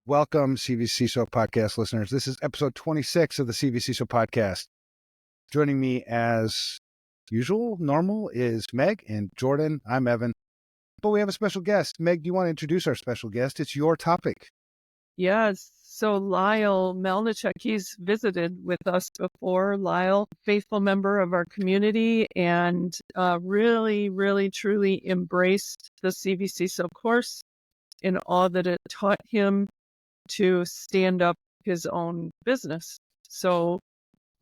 Welcome, CvCISO podcast listeners. This is episode 26 of the CvCISO podcast. Joining me as usual, normal, is Meg and Jordan. I'm Evan. But we have a special guest. Meg, do you want to introduce our special guest? It's your topic. Yes. So Lyle Melnychuk, he's visited with us before. Lyle, faithful member of our community, and really, truly embraced the CvCISO course in all that it taught him to stand up his own business. So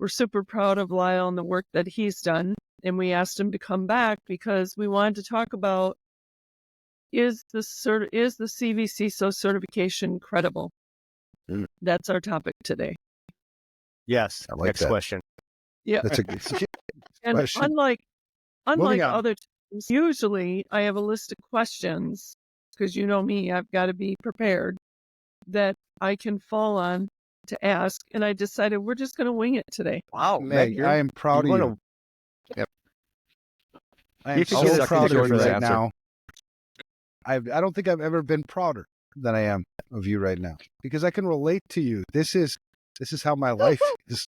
we're super proud of Lyle and the work that he's done. And we asked him to come back because we wanted to talk about, is the CvCISO certification credible? That's our topic today. Yes. I like Next that. question. Yeah. That's a good And question. unlike Moving on. other times, usually I have a list of questions, because you know me, I've got to be prepared, that I can fall on to ask. And I decided we're just going to wing it today. Wow, Meg, I am proud of you. Yep. I am You can so get proud of you Jordan's right answer. now. I don't think I've ever been prouder than I am of you right now, because I can relate to you. This is how my life is.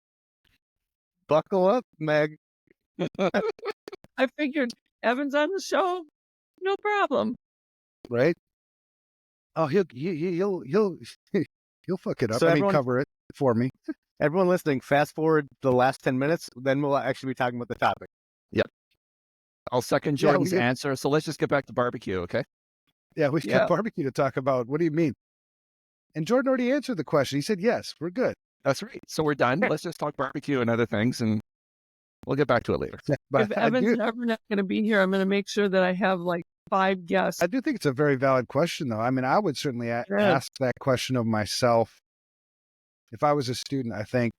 Buckle up, Meg. I figured Evan's on the show, no problem. Right? Oh, he'll fuck it up. So I mean, everyone- cover it for me. Everyone listening, fast forward the last 10 minutes, then we'll actually be talking about the topic. I'll second Yeah, Jordan's answer. So let's just get back to barbecue, okay? Yeah, we've got barbecue to talk about. What do you mean? And Jordan already answered the question. He said, yes, we're good. That's right. So we're done. Let's just talk barbecue and other things, and we'll get back to it later. But If Evan's ever not going to be here, I'm going to make sure that I have like 5 guests. I do think it's a very valid question, though. I mean, I would certainly ask that question of myself if I was a student, I think,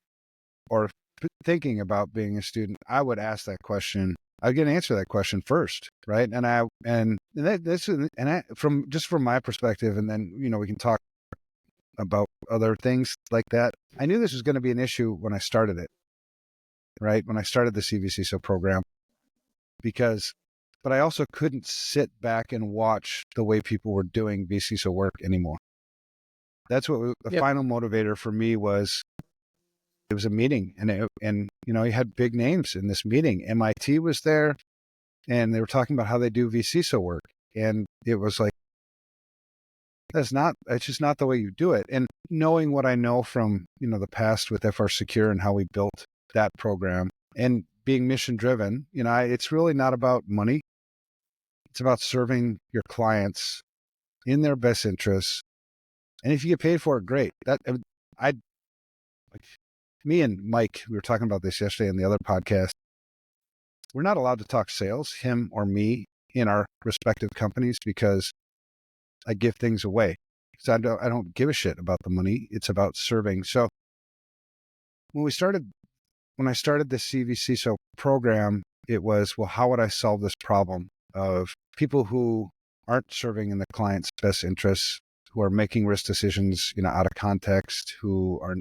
or thinking about being a student. I would ask that question. I'd get an answer to that question first, right? From my perspective, and then we can talk about other things like that. I knew this was going to be an issue when I started it, right? When I started the CvCISO program, but I also couldn't sit back and watch the way people were doing vCISO work anymore. That's what the final motivator for me was. It was a meeting, and you had big names in this meeting. MIT was there, and they were talking about how they do vCISO work, and it was like, it's just not the way you do it. And knowing what I know from the past with FR Secure and how we built that program, and being mission driven, it's really not about money. It's about serving your clients in their best interests, and if you get paid for it, great. Me and Mike, we were talking about this yesterday in the other podcast. We're not allowed to talk sales, him or me, in our respective companies, because I give things away. So I don't give a shit about the money. It's about serving. So when I started the CvCISO program, it was, well, how would I solve this problem of people who aren't serving in the client's best interests, who are making risk decisions, out of context, who are,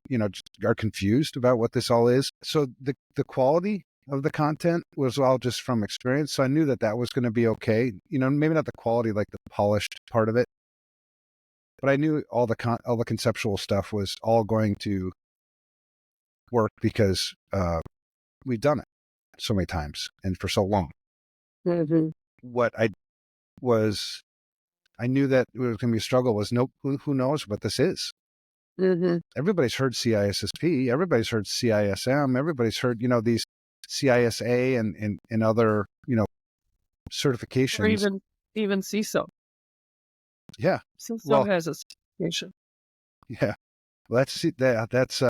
are confused about what this all is. So the quality of the content was all just from experience. So I knew that was going to be okay. Maybe not the quality, like the polished part of it, but I knew all the conceptual stuff was all going to work because we've done it so many times and for so long. Mm-hmm. I knew that it was going to be a struggle. Who knows what this is? Mm-hmm. Everybody's heard CISSP. Everybody's heard CISM. Everybody's heard, these CISA and other, certifications. Or even CISO. Yeah. CISO has a certification. Yeah. Well, that's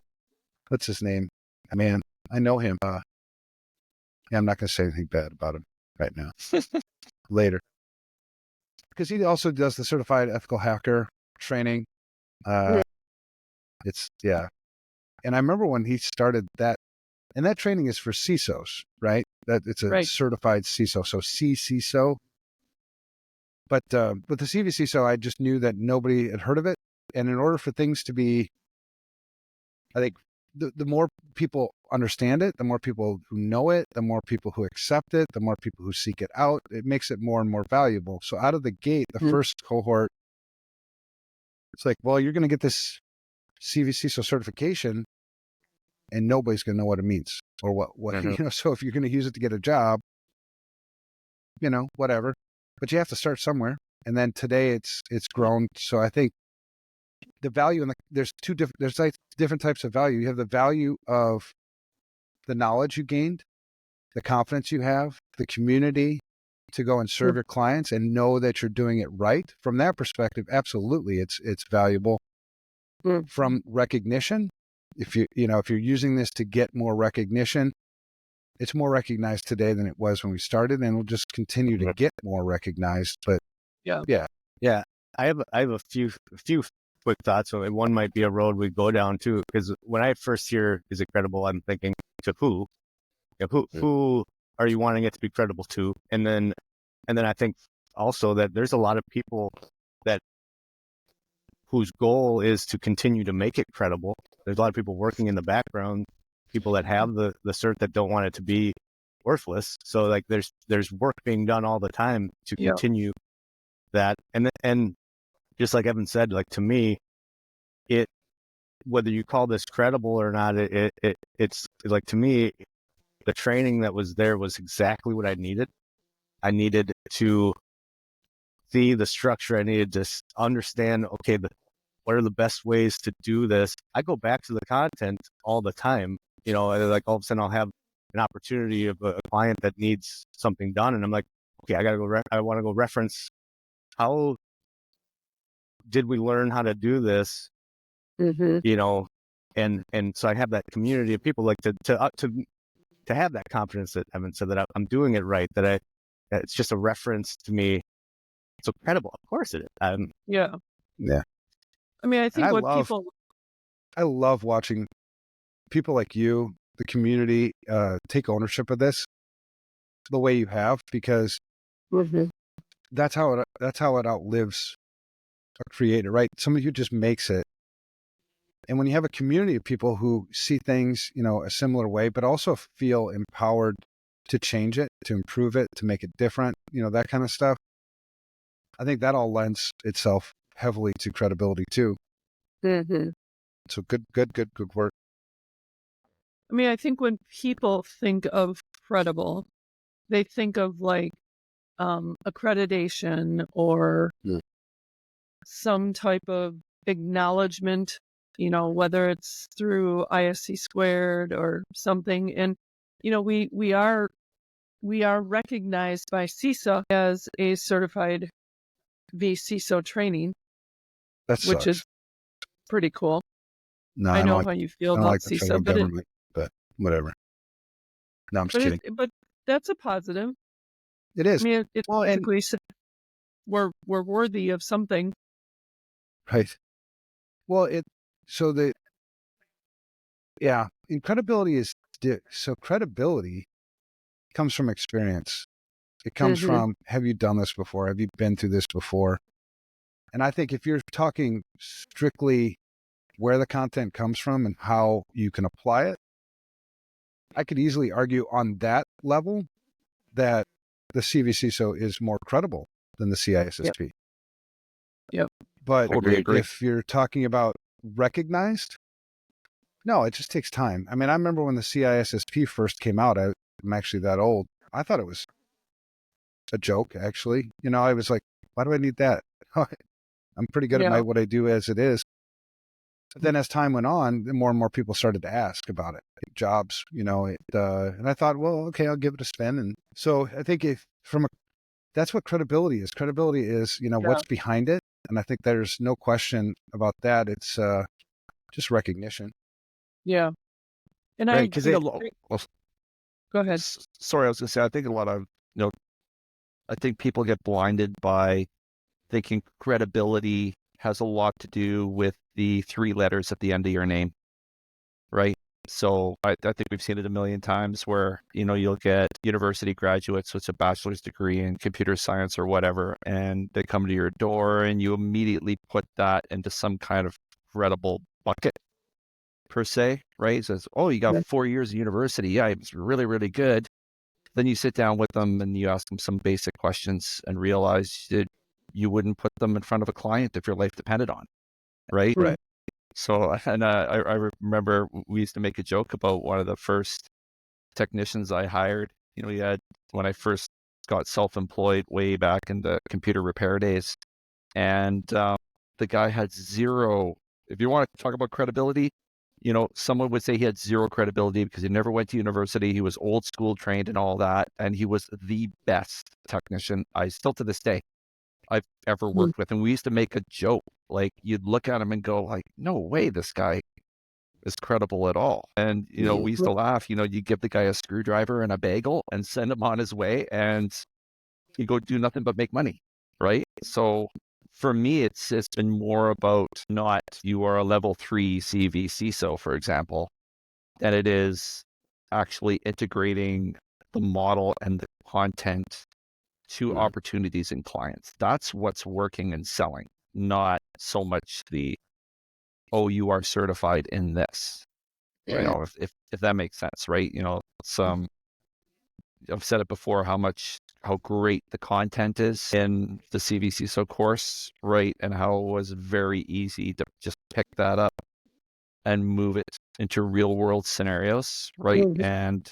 what's his name? Man, I know him. I'm not going to say anything bad about him right now. Later. Because he also does the certified ethical hacker training. And I remember when he started that, and that training is for CISOs, right? That it's a certified CISO, so CvCISO. But the CvCISO, I just knew that nobody had heard of it, and in order for things to be, I think the more people understand it, the more people who know it, the more people who accept it, the more people who seek it out, it makes it more and more valuable. So out of the gate, the first cohort It's like, well, you're going to get this CvCISO certification and nobody's going to know what it means or what, so if you're going to use it to get a job, whatever, but you have to start somewhere. And then today it's grown. So I think the value there's like different types of value. You have the value of the knowledge you gained, the confidence you have, the community to go and serve your clients and know that you're doing it right. From that perspective, absolutely, it's valuable. From recognition, if you're using this to get more recognition, it's more recognized today than it was when we started, and will just continue to get more recognized. But yeah. I have a few quick thoughts. So one might be a road we go down too, because when I first hear "is it credible," I'm thinking to who? Who are you wanting it to be credible to? And then I think also that there's a lot of people whose goal is to continue to make it credible. There's a lot of people working in the background, people that have the cert that don't want it to be worthless. So like there's work being done all the time to continue that. And just like Evan said, like to me, whether you call this credible or not, it's like, to me, the training that was there was exactly what I needed. I needed to see the structure. I needed to understand, okay, what are the best ways to do this? I go back to the content all the time, like all of a sudden I'll have an opportunity of a client that needs something done. And I'm like, okay, I want to go reference, how did we learn how to do this? And so I have that community of people, like to have that confidence that Evan said, that I'm doing it right, that it's just a reference to me. So credible. Of course it is. Yeah. I mean, I think I love watching people like you, the community, take ownership of this the way you have, because that's how it outlives a creator, right? Somebody who just makes it. And when you have a community of people who see things, a similar way, but also feel empowered to change it, to improve it, to make it different, that kind of stuff, I think that all lends itself heavily to credibility too. So good work. I mean, I think when people think of credible, they think of like accreditation or some type of acknowledgement, whether it's through ISC squared or something. And, we are recognized by CISA as a certified CvCISO training, which is pretty cool. No, I know how you feel about CISA, but whatever. No, I'm just kidding. But that's a positive. It is. I mean, it basically says we're worthy of something. Right. Well, and credibility so credibility comes from experience. It comes from, have you done this before? Have you been through this before? And I think if you're talking strictly where the content comes from and how you can apply it, I could easily argue on that level that the CvCISO is more credible than the CISSP. Yep. But Totally agree. If you're talking about recognized, no, it just takes time. I mean, I remember when the CISSP first came out, I'm actually that old. I thought it was a joke, actually. I was like, why do I need that? I'm pretty good at what I do as it is. But then as time went on, more and more people started to ask about it. Jobs, and I thought, well, okay, I'll give it a spin. And so I think that's what credibility is. Credibility is, what's behind it. And I think there's no question about that. It's just recognition. Yeah. And right, go ahead. Sorry, I was going to say, I think a lot of, I think people get blinded by thinking credibility has a lot to do with the 3 letters at the end of your name, right? So I think we've seen it a million times where, you'll get university graduates with a bachelor's degree in computer science or whatever, and they come to your door and you immediately put that into some kind of credible bucket per se, right? It says, oh, you got 4 years of university. Yeah, it's really, really good. Then you sit down with them and you ask them some basic questions and realize that you wouldn't put them in front of a client if your life depended on, right? Right. So, and I remember we used to make a joke about one of the first technicians I hired. He had, when I first got self-employed way back in the computer repair days, and the guy had zero. If you want to talk about credibility, someone would say he had zero credibility because he never went to university. He was old school trained and all that, and he was the best technician I still to this day I've ever worked with. And we used to make a joke, like you'd look at him and go like, no way this guy is credible at all. And, we used to laugh, you give the guy a screwdriver and a bagel and send him on his way, and you go do nothing but make money. Right. So for me, it's been more about not you are a level 3 CvCISO, for example, than it is actually integrating the model and the content to opportunities and clients. That's what's working and selling, not so much oh, you are certified in this. Right. If that makes sense, right? It's I've said it before, how great the content is in the CvCISO course, right? And how it was very easy to just pick that up and move it into real world scenarios, right? And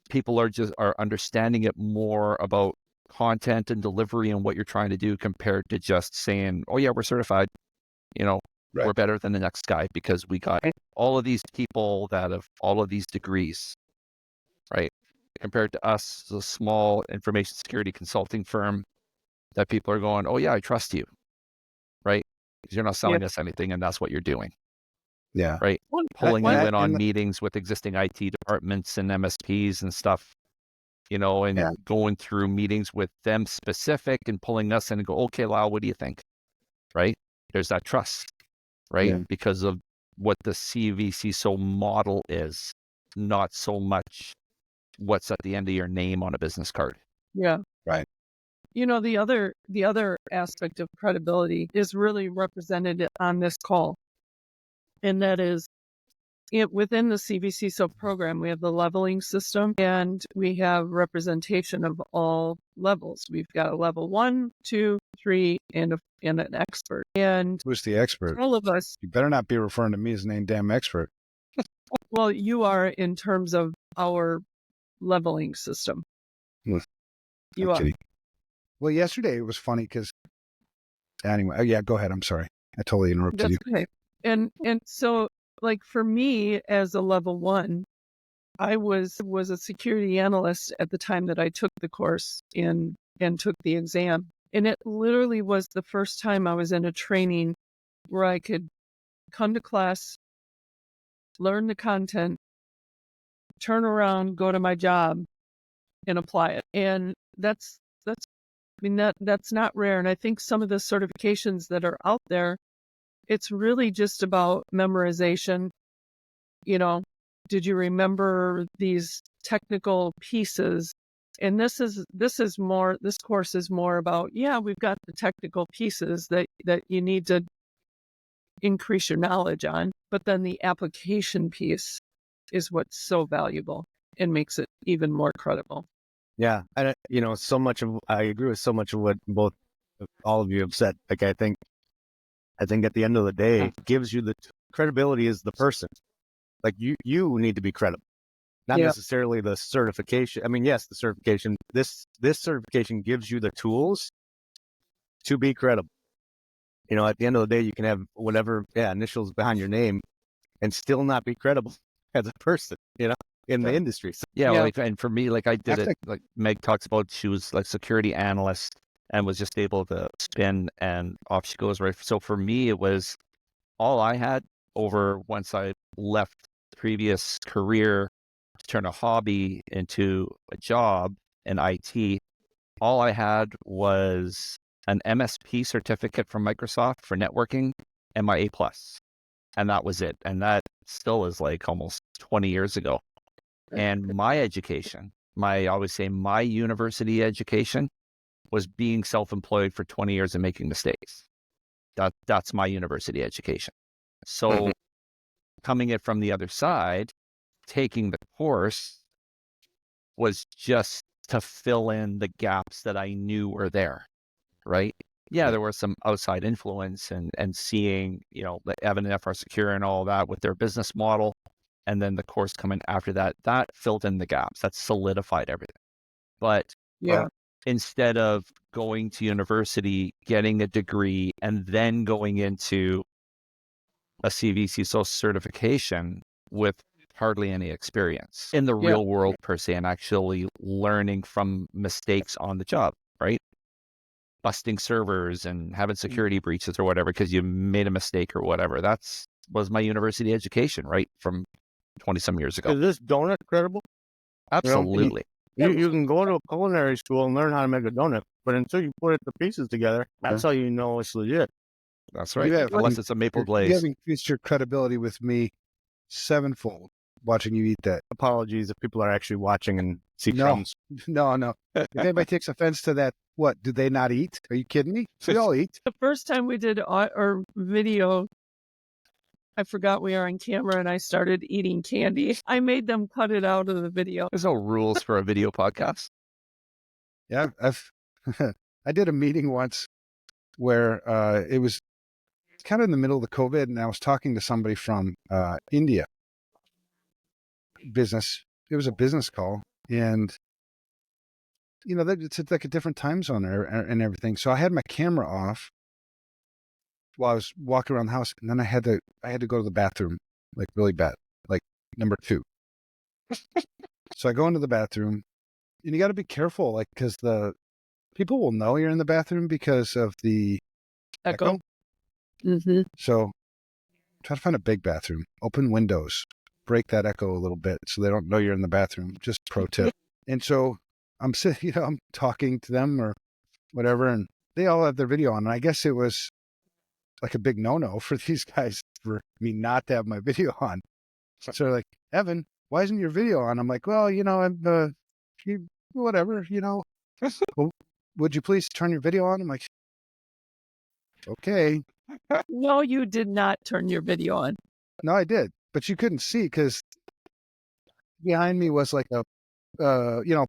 people are understanding it more about content and delivery and what you're trying to do compared to just saying, oh yeah, we're certified, Right. we're better than the next guy because we got all of these people that have all of these degrees, right? Compared to us, a small information security consulting firm that people are going, oh yeah, I trust you, right? Because you're not selling us anything and that's what you're doing, Yeah. right? Well, Pulling you that- in on and meetings with existing IT departments and MSPs and stuff, and Yeah. going through meetings with them specific and pulling us in and go, okay, Lyle, what do you think? Right? There's that trust, right? Yeah. Because of what the CvCISO model is, not so much what's at the end of your name on a business card. Yeah. Right. The other aspect of credibility is really represented on this call. And that is within the CvCISO program, we have the leveling system and we have representation of all levels. We've got a level 1, 2, 3, and an expert. And Who's the expert? all of us, You better not be referring to me as an damn expert. well, you are in terms of our leveling system. I'm You are. kidding. Well, yesterday it was funny because anyway, yeah, go ahead. I'm sorry. I totally interrupted That's you. okay. And so, like for me as a level 1, I was a security analyst at the time that I took the course and took the exam. And it literally was the first time I was in a training where I could come to class, learn the content, turn around, go to my job, and apply it. And that's not rare. And I think some of the certifications that are out there, it's really just about memorization. Did you remember these technical pieces? And this course is more about, we've got the technical pieces that you need to increase your knowledge on, but then the application piece is what's so valuable and makes it even more credible. Yeah. And, I agree with so much of what all of you have said. Like, I think at the end of the day, it gives you credibility is the person. Like you need to be credible, not necessarily the certification. I mean, yes, the certification, this certification gives you the tools to be credible. At the end of the day, you can have whatever initials behind your name and still not be credible as a person, in the industry. So, Like, and for me, like I did That's it, like Meg talks about, she was like security analyst and was just able to spin and off she goes, right? So for me, it was all I had over once I left the previous career to turn a hobby into a job in IT. All I had was an MSP certificate from Microsoft for networking and my A+. And that was it. And that still is like almost 20 years ago. And my education, I always say my university education was being self-employed for 20 years and making mistakes. That's my university education. So coming it from the other side, taking the course was just to fill in the gaps that I knew were there, right? yeah, there was some outside influence and seeing, the Evan and FR Secure and all that with their business model. And then the course coming after that, that filled in the gaps. That solidified everything. But Yeah. instead of going to university, getting a degree, and then going into a CvCISO certification with hardly any experience in the real world per se, and actually learning from mistakes on the job, right? Busting servers and having security breaches or whatever because you made a mistake or whatever. Was my university education, right? From 20 some years ago. Is this donut credible? Absolutely. You can go to a culinary school and learn how to make a donut, but until you put the pieces together, that's how you know it's legit. That's right. Unless it's a maple glaze. You have increased your credibility with me sevenfold watching you eat that. Apologies if people are actually watching and see crumbs. No. If anybody takes offense to that, what, do they not eat? Are you kidding me? We all eat. The first time we did our video, I forgot we were on camera and I started eating candy. I made them cut it out of the video. There's no rules for a video podcast. Yeah, I did a meeting once where it was kind of in the middle of the COVID, and I was talking to somebody from India. Business. It was a business call, and it's like a different time zone and everything. So I had my camera off while I was walking around the house, and then I had to go to the bathroom, like really bad, like number 2. So I go into the bathroom, and you got to be careful, like, because the people will know you're in the bathroom because of the echo. Mm-hmm. So try to find a big bathroom, open windows, break that echo a little bit so they don't know you're in the bathroom. Just pro tip. And so I'm sitting, I'm talking to them or whatever, and they all have their video on. And I guess it was like a big no-no for these guys for me not to have my video on. So they're like, Evan, why isn't your video on? I'm like, well, I'm whatever, well, would you please turn your video on? I'm like, okay. No, you did not turn your video on. No, I did, but you couldn't see because behind me was like a,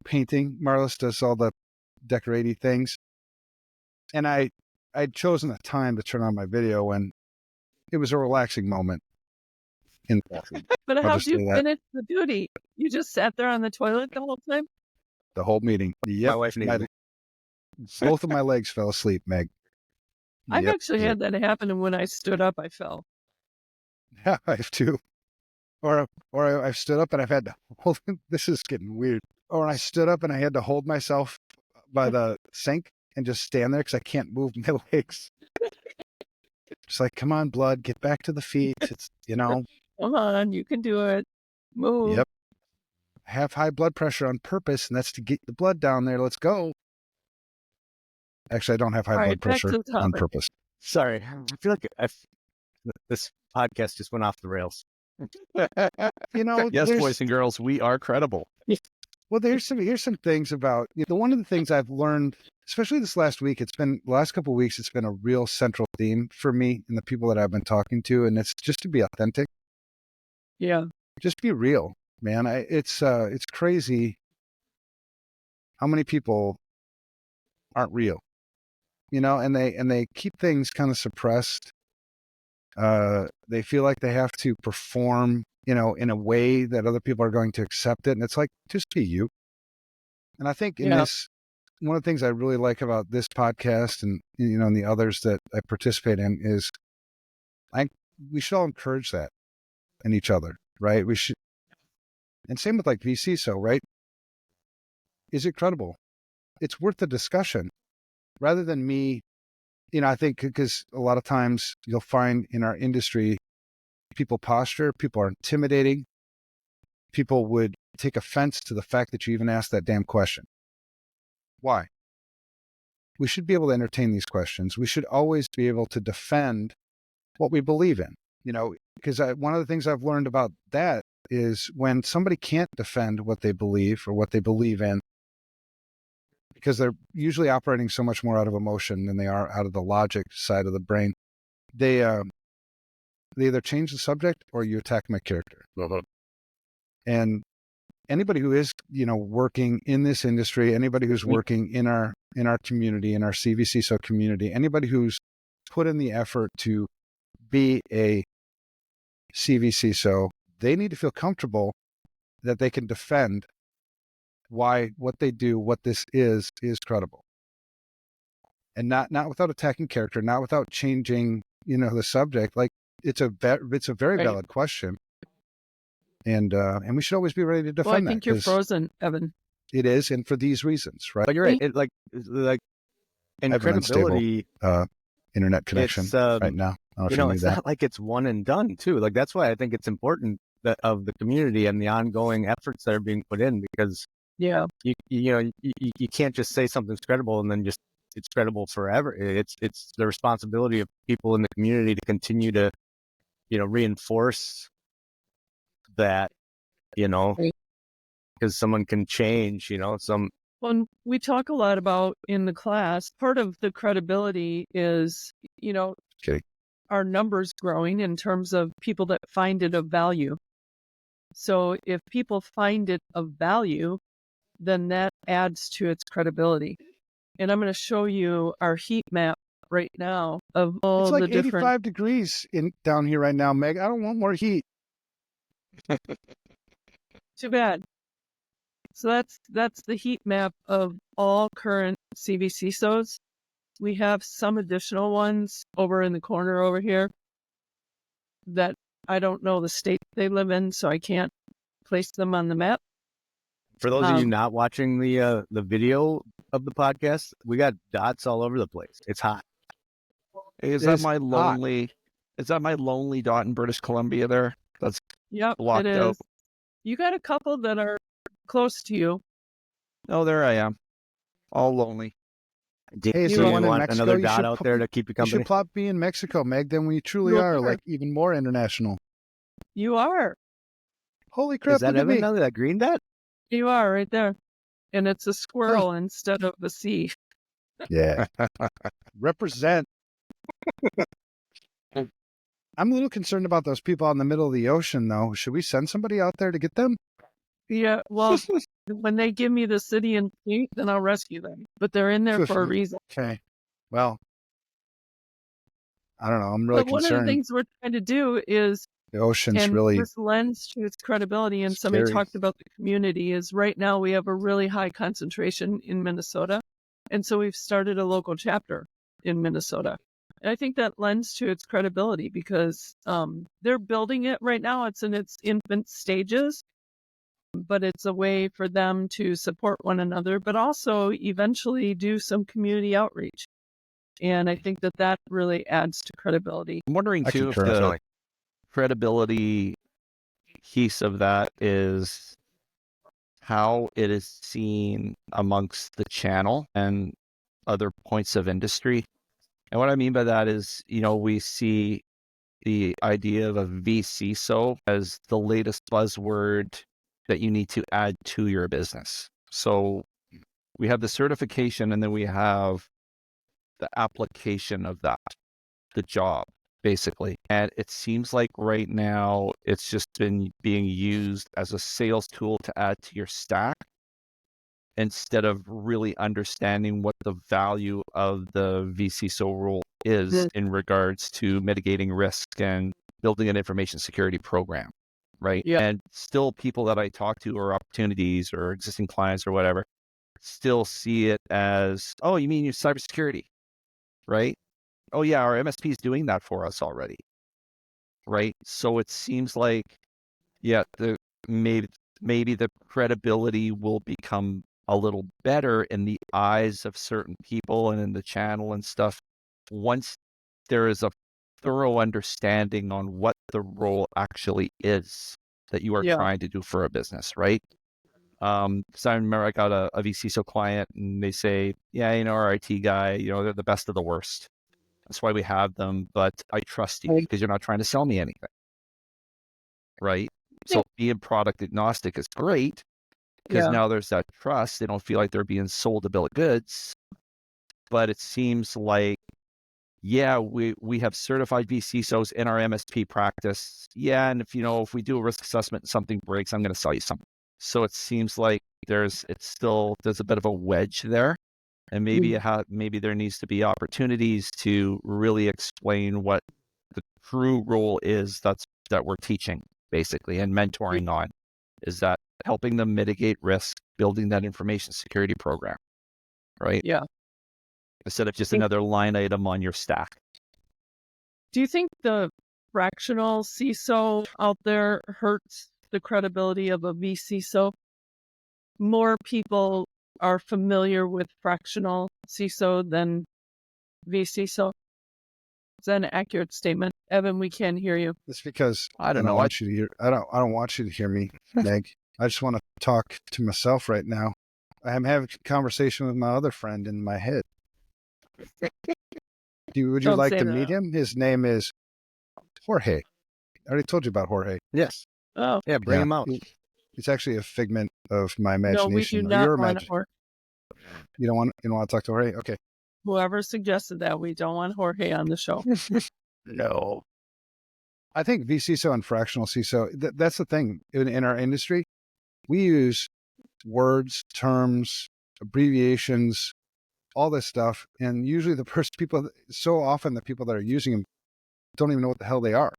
painting. Marlis does all the decorating things. And I'd chosen a time to turn on my video when it was a relaxing moment in the bathroom. But how did you finish the duty? You just sat there on the toilet the whole time? The whole meeting. Yep. My wife needed both of my legs fell asleep, Meg. I've actually had that happen, and when I stood up, I fell. Yeah, I have too. Or I've stood up and I've had to hold. This is getting weird. Or I stood up and I had to hold myself by the sink and just stand there because I can't move my legs. It's like, come on, blood, get back to the feet. It's Come on, you can do it. Move. Yep. I have high blood pressure on purpose, and that's to get the blood down there. Let's go. Actually, I don't have high blood pressure on purpose. Sorry, I feel like this podcast just went off the rails. Yes, boys and girls, we are credible. Well, here's some things about one of the things I've learned, especially this last week. The last couple of weeks. It's been a real central theme for me and the people that I've been talking to, and it's just to be authentic. Yeah, just be real, man. It's crazy how many people aren't real, and they keep things kind of suppressed. They feel like they have to perform, in a way that other people are going to accept it. And it's like, just be you. And I think one of the things I really like about this podcast and, and the others that I participate in is we should all encourage that in each other, right? We should. And same with like CvCISO, right? Is it credible? It's worth the discussion rather than me. I think because a lot of times you'll find in our industry, people posture, people are intimidating. People would take offense to the fact that you even asked that damn question. Why? We should be able to entertain these questions. We should always be able to defend what we believe in, because one of the things I've learned about that is when somebody can't defend what they believe or what they believe in, because they're usually operating so much more out of emotion than they are out of the logic side of the brain, they either change the subject or you attack my character. And anybody who is, working in this industry, anybody who's working in our in our community, in our CvCISO community, anybody who's put in the effort to be a CvCISO, they need to feel comfortable that they can defend why what they do, what this is credible. And not without attacking character, not without changing, the subject. Like it's a very Right. valid question. And we should always be ready to defend Well, I that. think you're 'Cause frozen, Evan. it is, and for these reasons, right? But you're right. It and I have an unstable credibility. internet connection It's right now. I don't know if you knew it's that. not like it's one and done too. Like that's why I think it's important that of the community and the ongoing efforts that are being put in, because Yeah. you can't just say something's credible and then just it's credible forever. It's the responsibility of people in the community to continue to reinforce that, Right. because someone can change, some. Well, we talk a lot about in the class, part of the credibility is, Okay. our numbers growing in terms of people that find it of value. So if people find it of value, then that adds to its credibility. And I'm going to show you our heat map right now of all It's like the different. 85 degrees down here right now, Meg. I don't want more heat. Too bad. So that's the heat map of all current CvCISOs. We have some additional ones over in the corner over here that I don't know the state they live in, so I can't place them on the map. For those of you not watching the video of the podcast, we got dots all over the place. It's hot. Is that my lonely dot in British Columbia there? That's Yep, blocked it out. is. You got a couple that are close to you. Oh, there I am. All lonely. Hey, is You there are- one in want Mexico? another You dot should out put- there to keep you You should company? plop me in Mexico, Meg. Then we truly You are are. like even more international. You are. Holy crap! Is that Look at Evan? me. Now that green dot? You are right there. And it's a squirrel instead of a sea. Yeah. Represent. I'm a little concerned about those people out in the middle of the ocean, though. Should we send somebody out there to get them? Yeah, well, when they give me the city and state, then I'll rescue them. But they're in there for a reason. Okay. Well, I don't know. I'm really But one of the concerned. things we're trying to do is, The ocean's and really this lends to its credibility, and somebody scary. talked about the community, is right now we have a really high concentration in Minnesota. And so we've started a local chapter in Minnesota. And I think that lends to its credibility because they're building it right now. It's in its infant stages, but it's a way for them to support one another, but also eventually do some community outreach. And I think that really adds to credibility. I'm wondering I too if concur. the credibility piece of that is how it is seen amongst the channel and other points of industry. And what I mean by that is, we see the idea of a vCISO as the latest buzzword that you need to add to your business. So we have the certification and then we have the application of that, the job, basically. And it seems like right now it's just been being used as a sales tool to add to your stack instead of really understanding what the value of the vCISO role is in regards to mitigating risk and building an information security program, right? Yeah. And still people that I talk to or opportunities or existing clients or whatever still see it as, oh, you mean your cybersecurity, right? Oh yeah, our MSP is doing that for us already, right? So it seems like, yeah, maybe the credibility will become a little better in the eyes of certain people and in the channel and stuff once there is a thorough understanding on what the role actually is that you are Yeah. trying to do for a business, right? Because I remember I got a vCISO client and they say, yeah, our IT guy, they're the best of the worst. That's why we have them, but I trust you because you're not trying to sell me anything, right? So being product agnostic is great because now there's that trust. They don't feel like they're being sold a bill of goods. But it seems like, yeah, we have certified vCISOs in our MSP practice. Yeah, and if we do a risk assessment and something breaks, I'm going to sell you something. So it seems like there's a bit of a wedge there And maybe maybe there needs to be opportunities to really explain what the true role is that we're teaching, basically, and mentoring on, is that helping them mitigate risk, building that information security program, right? Yeah. Instead of just another line item on your stack. Do you think the fractional CISO out there hurts the credibility of a vCISO? More people are familiar with fractional CISO than vCISO. Is that an accurate statement? Evan, we can't hear you. It's because I don't know. want you to hear. I don't want you to hear me, Meg. I just want to talk to myself right now. I'm having a conversation with my other friend in my head. Would you Don't like say to that. meet him? His name is Jorge. I already told you about Jorge. Yes. Oh, Yeah, bring Yeah. him out. It's actually a figment of my no, we imagination. do or not your want imagine. You don't want to talk to Jorge? Okay. whoever suggested that. We don't want Jorge on the show. No. I think vCISO and fractional CISO, that's the thing in our industry. We use words, terms, abbreviations, all this stuff. And usually so often the people that are using them don't even know what the hell they are.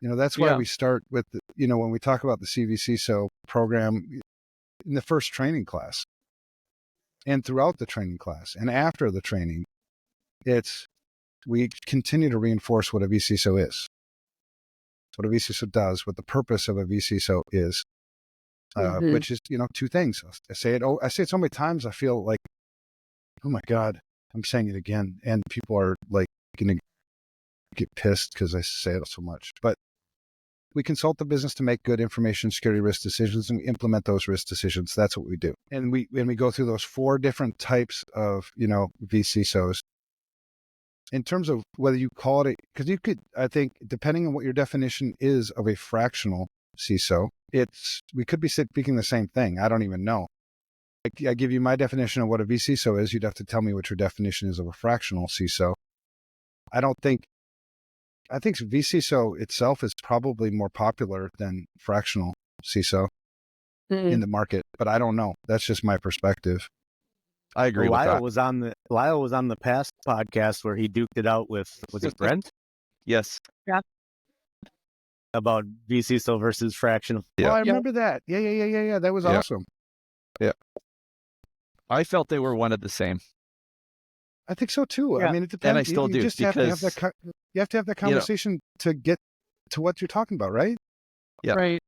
That's why we start with, when we talk about the CvCISO program in the first training class and throughout the training class and after the training, we continue to reinforce what a vCISO is, what a vCISO does, what the purpose of a vCISO is, which is, two things. I say it so many times, I feel like, oh my God, I'm saying it again. And people are like going to get pissed because I say it so much. But we consult the business to make good information security risk decisions and we implement those risk decisions. That's what we do. And we go through those 4 different types of, vCISOs. In terms of whether you call it, because you could, I think, depending on what your definition is of a fractional CISO, we could be speaking the same thing. I don't even know. I give you my definition of what a vCISO is. You'd have to tell me what your definition is of a fractional CISO. I think vCISO itself is probably more popular than fractional CISO in the market, but I don't know. That's just my perspective. I agree with Lyle that. Lyle was on the past podcast where he duked it out with, was it Brent? Yes. Yeah. About vCISO versus fractional. Yeah. Oh, I remember that. Yeah. That was awesome. Yeah. I felt they were one of the same. I think so too. Yeah. I mean, it depends. And I still you do, just have to have because that. You have to have that conversation to get to what you're talking about, right? Yeah. Right.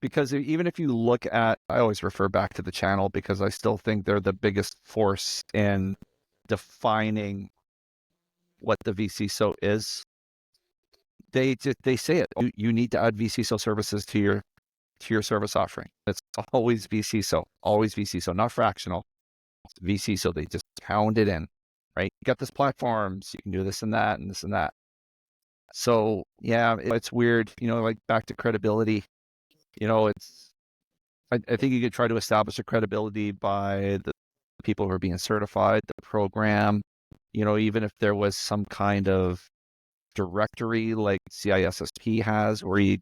Because even if you look at, I always refer back to the channel because I still think they're the biggest force in defining what the vCISO is. They say it. You need to add vCISO services to your service offering. It's always vCISO, not fractional. It's vCISO. They just pound it in, right? You got this platform, so you can do this and that and this and that. So yeah, it's weird. Like back to credibility. I think you could try to establish a credibility by the people who are being certified, the program, even if there was some kind of directory like CISSP has, where you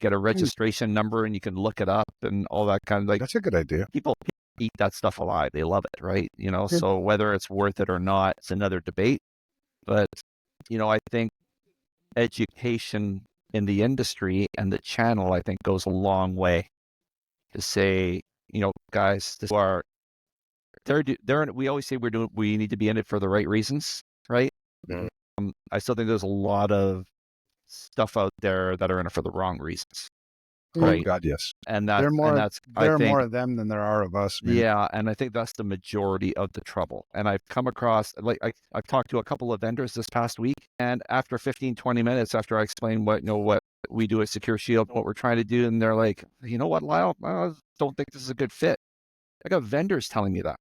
get a registration number and you can look it up and all that kind of That's a good idea. People eat that stuff alive. They love it, right? So whether it's worth it or not, it's another debate. But, I think education in the industry and the channel, I think, goes a long way to say, guys, we always say we need to be in it for the right reasons, right? Mm-hmm. I still think there's a lot of stuff out there that are in it for the wrong reasons. Right. Oh God, yes. And There are more of them than there are of us, man. Yeah, and I think that's the majority of the trouble. And I've come across, I've talked to a couple of vendors this past week, and after 15, 20 minutes after I explain what we do at Secure Shield, what we're trying to do, and they're like, you know what, Lyle, I don't think this is a good fit. I got vendors telling me that.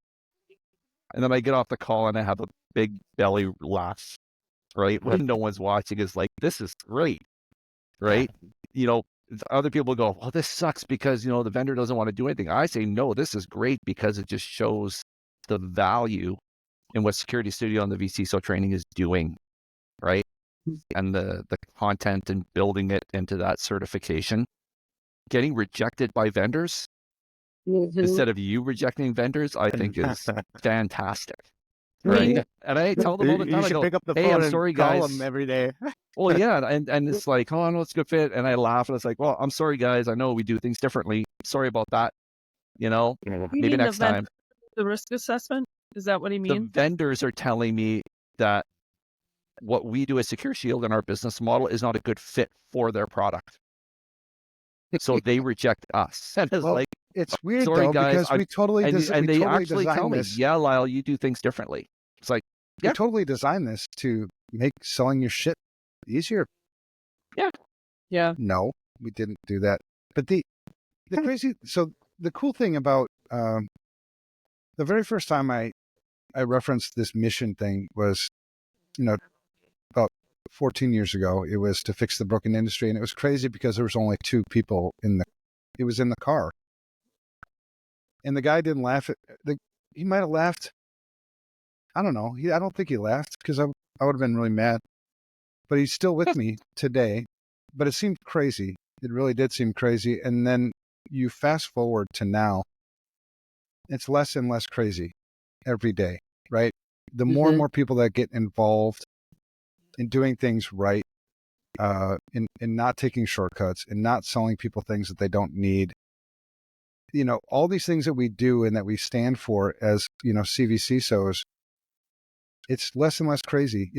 And then I get off the call and I have a big belly laugh, right? When no one's watching, is like, this is great, right? Other people go, well, this sucks because, the vendor doesn't want to do anything. I say, no, this is great because it just shows the value in what Security Studio and the vCISO training is doing, right? And the content and building it into that certification. Getting rejected by vendors, instead of you rejecting vendors, I think is fantastic. Me- Right. And I tell them all the You time, I should go, pick up the hey, phone I'm sorry, and call guys. them every day. Well, yeah. And it's like, oh, no, it's a good fit. And I laugh and it's like, well, I'm sorry, guys. I know we do things differently. Sorry about that. You know, You maybe mean next time. the risk assessment? Is that what he The means? vendors are telling me that what we do as Secure Shield in our business model is not a good fit for their product. So they reject us. And it's Well, like, it's weird sorry, though, guys. because we totally And they totally actually tell designed me, this. yeah, Lyle, you do things differently. It's like, We yeah. totally designed this to make selling your shit easier. Yeah. No, we didn't do that. But the crazy, so the cool thing about the very first time I referenced this mission thing was, about 14 years ago. It was to fix the broken industry, and it was crazy because there was only two people it was in the car, and the guy didn't laugh he might have laughed. I don't know. I don't think he laughed because I would have been really mad. But he's still with me today. But it seemed crazy. It really did seem crazy. And then you fast forward to now, it's less and less crazy every day, right? The more and more people that get involved in doing things right, in not taking shortcuts, and not selling people things that they don't need. All these things that we do and that we stand for as, CvCISOs, it's less and less crazy.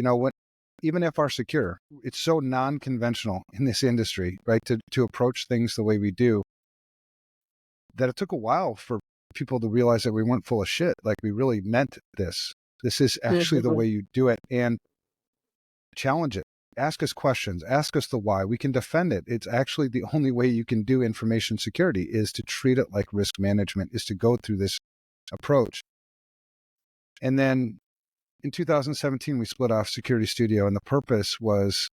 Even FR Secure, it's so non-conventional in this industry, right? To approach things the way we do, that it took a while for people to realize that we weren't full of shit. Like, we really meant this. This is actually the way you do it, and challenge it. Ask us questions. Ask us the why. We can defend it. It's actually the only way you can do information security, is to treat it like risk management, is to go through this approach. And then in 2017, we split off Security Studio, and the purpose was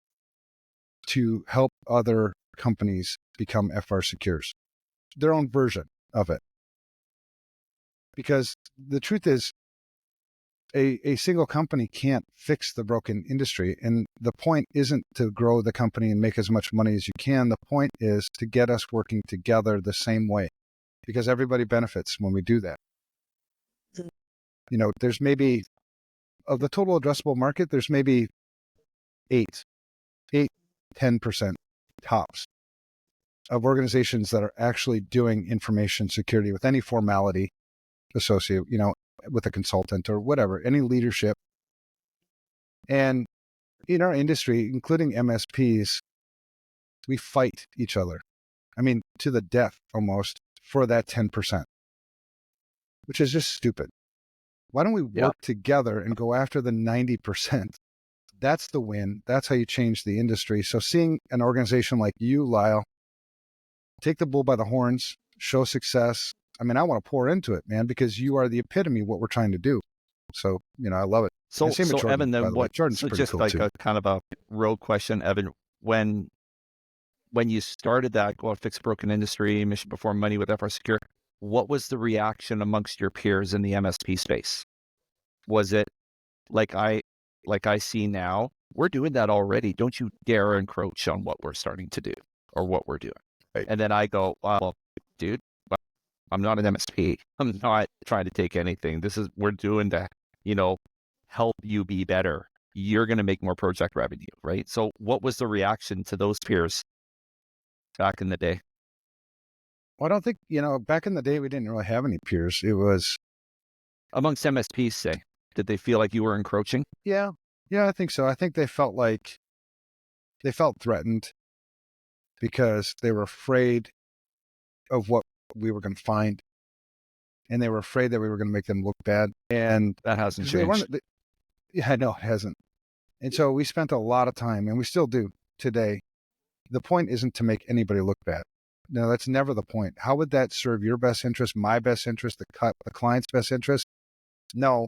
to help other companies become FR Secures, their own version of it. Because the truth is, a single company can't fix the broken industry. And the point isn't to grow the company and make as much money as you can. The point is to get us working together the same way, because everybody benefits when we do that. There's maybe, of the total addressable market, there's maybe 10% tops of organizations that are actually doing information security with any formality associated, with a consultant or whatever, any leadership. And in our industry, including MSPs, we fight each other. I mean, to the death almost, for that 10%, which is just stupid. Why don't we work together and go after the 90%? That's the win. That's how you change the industry. So seeing an organization like you, Lyle, take the bull by the horns, show success. I mean, I want to pour into it, man, because you are the epitome of what we're trying to do. So, I love it. So, same with Jordon, Evan, by then the way. what? Jordan's So pretty just cool like too. a kind of a rogue question, Evan, when you started that Go Out Fix a Broken Industry, Mission Before Money with FR Secure, what was the reaction amongst your peers in the MSP space? Was it like I see now, we're doing that already. Don't you dare encroach on what we're starting to do or what we're doing. Right. And then I go, well, dude, I'm not an MSP. I'm not trying to take anything. We're doing to, help you be better. You're going to make more project revenue, right? So what was the reaction to those peers back in the day? Well, I don't think, back in the day, we didn't really have any peers. It was... Amongst MSPs, say, did they feel like you were encroaching? Yeah, I think so. I think they felt threatened because they were afraid of what we were going to find, and they were afraid that we were going to make them look bad. And that hasn't they changed. Yeah, no, it hasn't. And so we spent a lot of time, and we still do today. The point isn't to make anybody look bad. No, that's never the point. How would that serve your best interest, my best interest, the client's best interest? No.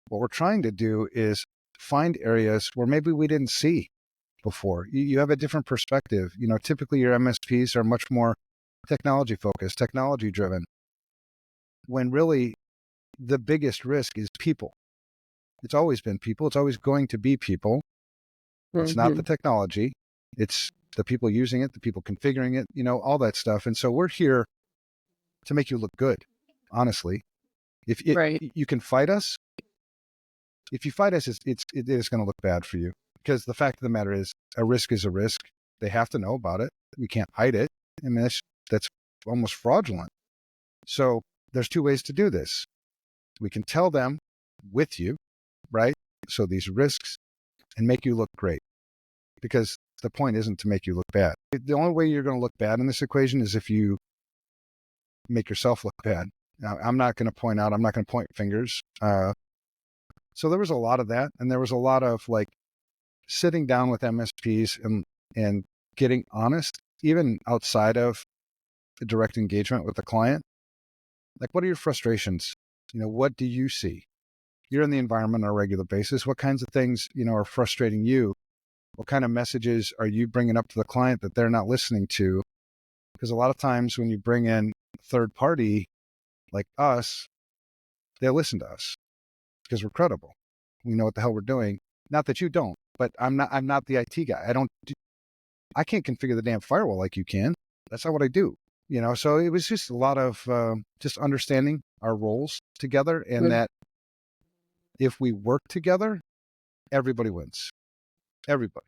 What we're trying to do is find areas where maybe we didn't see before. You have a different perspective. Typically your MSPs are much more technology focused, technology driven, when really the biggest risk is people. It's always been people. It's always going to be people. It's not the technology. It's the people using it, the people configuring it, all that stuff. And so we're here to make you look good, honestly. If Right. you can fight us, if you fight us, it is going to look bad for you, because the fact of the matter is a risk is a risk. They have to know about it. We can't hide it. I mean, that's almost fraudulent. So there's two ways to do this. We can tell them with you, right? So these risks, and make you look great, because the point isn't to make you look bad. The only way you're going to look bad in this equation is if you make yourself look bad. Now, I'm not going to point fingers. So there was a lot of that. And there was a lot of like sitting down with MSPs and getting honest, even outside of the direct engagement with the client. Like, what are your frustrations? What do you see? You're in the environment on a regular basis. What kinds of things, are frustrating you? What kind of messages are you bringing up to the client that they're not listening to? Because a lot of times when you bring in a third party like us, they'll listen to us because we're credible. We know what the hell we're doing. Not that you don't, but I'm not the IT guy. I can't configure the damn firewall like you can. That's not what I do. So it was just a lot of just understanding our roles together, and that if we work together, everybody wins. Everybody.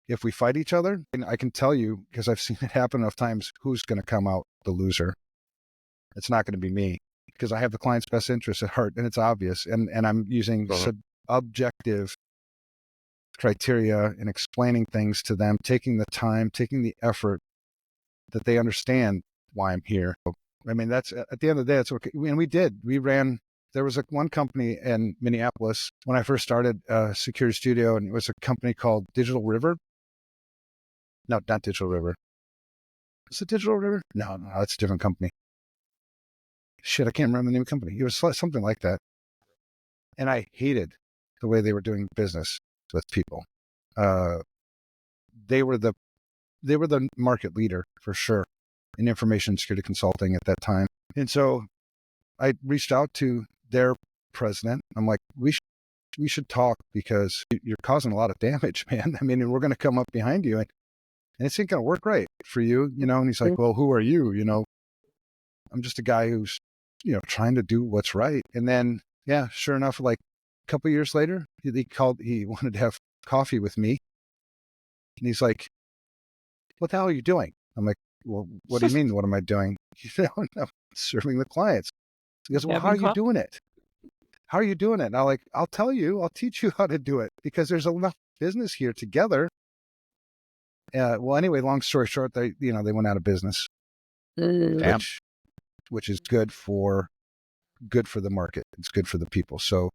If we fight each other, and I can tell you, because I've seen it happen enough times, who's going to come out the loser. It's not going to be me, because I have the client's best interest at heart, and it's obvious. And I'm using objective criteria and explaining things to them, taking the time, taking the effort, that they understand why I'm here. I mean, that's at the end of the day, it's okay. And there was one company in Minneapolis when I first started Security Studio, and it was a company called Digital River. No, not Digital River. Is it Digital River? No, that's a different company. Shit, I can't remember the name of the company. It was something like that. And I hated the way they were doing business with people. They were the market leader for sure in information security consulting at that time. And so I reached out to their president. I'm like, we should talk, because you're causing a lot of damage, man. I mean, we're going to come up behind you, and it's not going to work right for you, And he's like, well, who are you? I'm just a guy who's, trying to do what's right. And then, yeah, sure enough, like a couple of years later, he wanted to have coffee with me. And he's like, what the hell are you doing? I'm like, well, what do you mean? What am I doing? I'm serving the clients. He goes, well, how are you doing it? How are you doing it? And I'll tell you, I'll teach you how to do it, because there's enough business here together. Well, anyway, long story short, they went out of business, which is good for the market. It's good for the people. So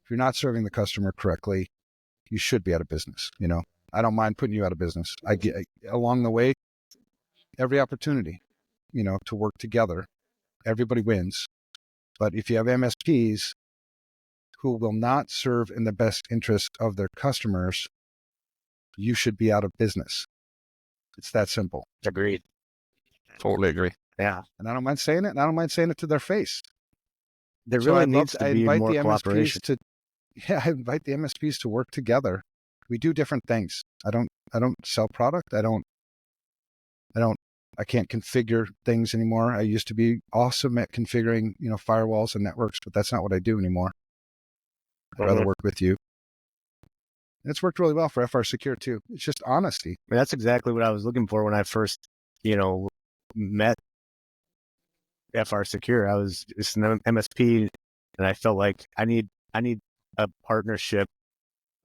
if you're not serving the customer correctly, you should be out of business. I don't mind putting you out of business. I get along the way, every opportunity, to work together, everybody wins. But if you have MSPs who will not serve in the best interest of their customers, you should be out of business. It's that simple. Agreed. Totally agree. Yeah. And I don't mind saying it, and I don't mind saying it to their face. There really needs to be more cooperation. I invite the MSPs to work together. We do different things. I don't sell product. I can't configure things anymore. I used to be awesome at configuring, firewalls and networks, but that's not what I do anymore. I'd rather work with you. And it's worked really well for FR Secure too. It's just honesty. I mean, that's exactly what I was looking for when I first, met FR Secure. I was just an MSP, and I felt like I need a partnership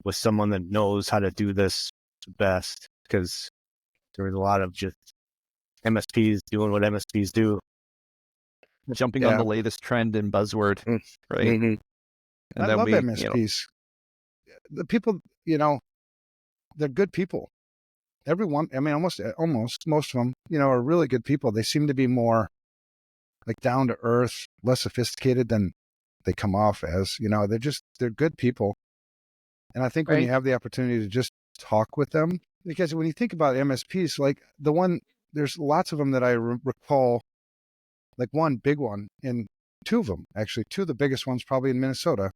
with someone that knows how to do this best, because there was a lot of just MSPs doing what MSPs do. Jumping on the latest trend and buzzword, right? Mm-hmm. And I love MSPs. The people, they're good people. Everyone, I mean, almost most of them, are really good people. They seem to be more like down to earth, less sophisticated than they come off as. They're good people. And I think when you have the opportunity to just talk with them, because when you think about MSPs, like there's lots of them that I recall, like one big one, and two of them, actually, two of the biggest ones probably in Minnesota.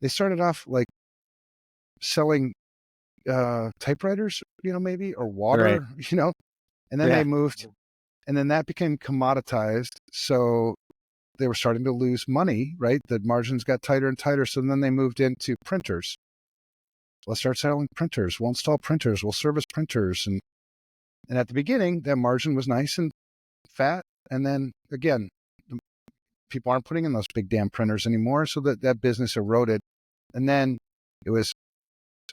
They started off like selling typewriters, maybe, or water, and then they moved And then that became commoditized. So they were starting to lose money, right? The margins got tighter and tighter. So then they moved into printers. Let's start selling printers. We'll install printers. We'll service printers. And at the beginning, that margin was nice and fat. And then again, people aren't putting in those big damn printers anymore. So that business eroded. And then it was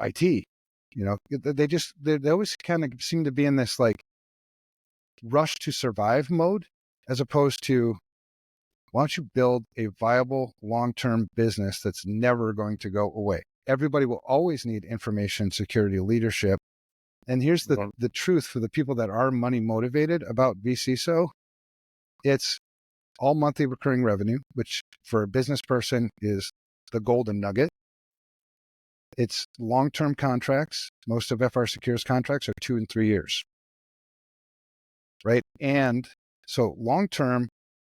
IT. You know, they always kind of seem to be in this like rush to survive mode, as opposed to, why don't you build a viable long-term business that's never going to go away? Everybody will always need information security leadership. And here's the truth for the people that are money motivated about vCISO. It's all monthly recurring revenue, which for a business person is the golden nugget. It's long-term contracts. Most of FR Secure's contracts are 2 and 3 years, right? And so long-term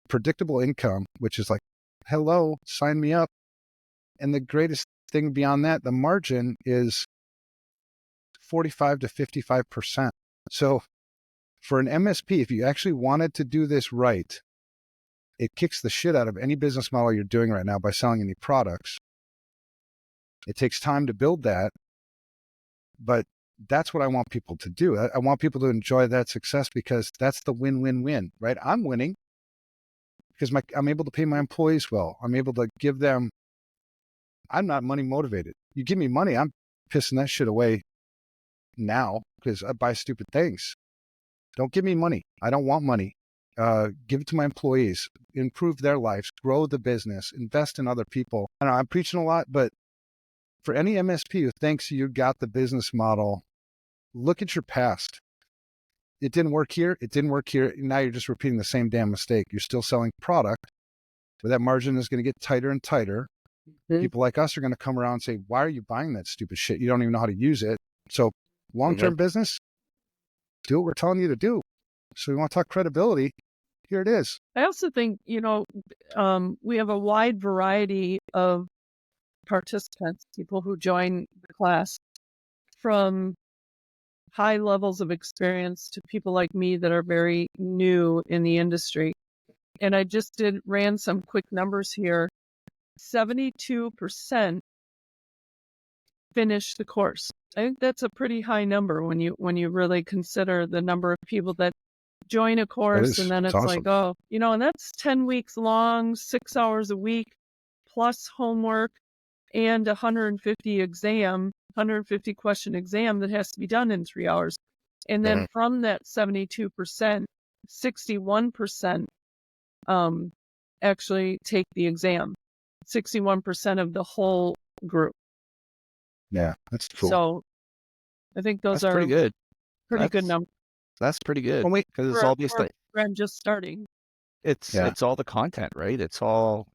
predictable income, which is like, hello, sign me up. And the greatest thing beyond that, the margin is 45 to 55%. So for an MSP, if you actually wanted to do this right, it kicks the shit out of any business model you're doing right now by selling any products. It takes time to build that, but that's what I want people to do. I want people to enjoy that success, because that's the win-win-win, right? I'm winning because I'm able to pay my employees well. I'm able to give them, I'm not money motivated. You give me money, I'm pissing that shit away now because I buy stupid things. Don't give me money. I don't want money. Give it to my employees, improve their lives, grow the business, invest in other people. I know I'm preaching a lot, but for any MSP who thinks you got the business model, look at your past. It didn't work here. It didn't work here. Now you're just repeating the same damn mistake. You're still selling product, but that margin is going to get tighter and tighter. Mm-hmm. People like us are going to come around and say, why are you buying that stupid shit? You don't even know how to use it. So long-term business, do what we're telling you to do. So we want to talk credibility. Here it is. I also think, we have a wide variety of participants, people who join the class, from high levels of experience to people like me that are very new in the industry. And I just ran some quick numbers here. 72% finish the course. I think that's a pretty high number when you really consider the number of people that join a course, and then it's awesome. Like, oh, and that's 10 weeks long, 6 hours a week, plus homework and 150 question exam that has to be done in 3 hours. And then from that 72%, 61% actually take the exam. 61% of the whole group. Yeah, that's cool. So I think those are pretty good. Pretty good numbers. That's pretty good. Well, because it's all these things. I'm just starting. It's all the content, right? It's all,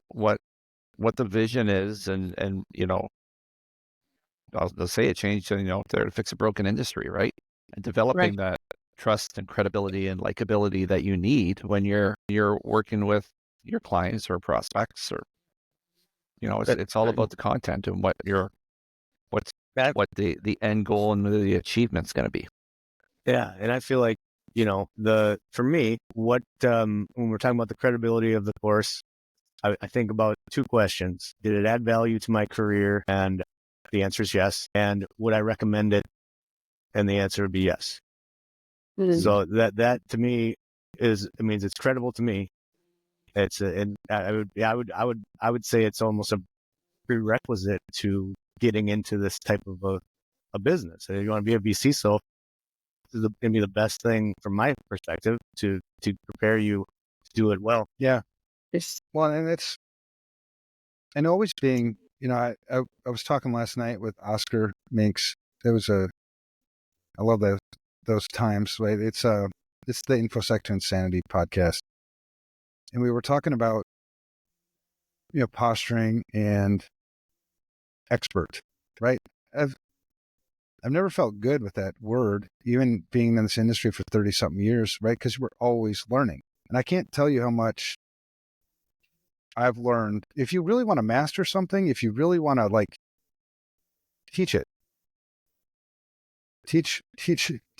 what the vision is, and they'll say it changed, to fix a broken industry, right? And developing that trust and credibility and likability that you need when you're working with your clients or prospects, or it's all about the content and what the end goal and the achievement's going to be. Yeah, and I feel like for me, when we're talking about the credibility of the course, I think about two questions. Did it add value to my career? And the answer is yes. And would I recommend it? And the answer would be yes. Mm-hmm. So that to me means it's credible to me. I would say it's almost a prerequisite to getting into this type of a business. If you want to be a vCISO, this is going to be the best thing from my perspective to prepare you to do it well. Yeah. Well, and always being, I was talking last night with Oscar Minks. I love those times, right? It's the InfoSec to Insanity podcast. And we were talking about, posturing and expert, right? I've never felt good with that word, even being in this industry for 30 something years, right? Because we're always learning. And I can't tell you how much I've learned. If you really want to master something, if you really want to teach it, teach it.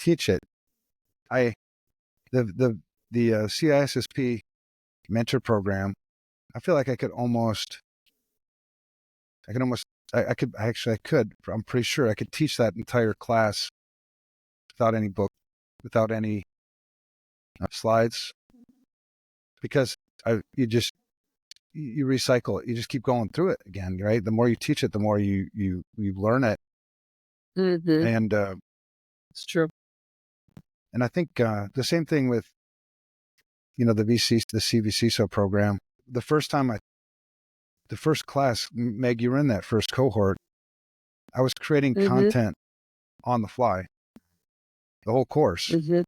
The CISSP mentor program, I feel like I could, I'm pretty sure I could teach that entire class without any book, without any slides, because you recycle it. You just keep going through it again, right? The more you teach it, the more you learn it. Mm-hmm. And It's true. and I think the same thing with, the CvCISO program. The first class, Meg, you were in that first cohort. I was creating Mm-hmm. content on the fly, the whole course, Mm-hmm.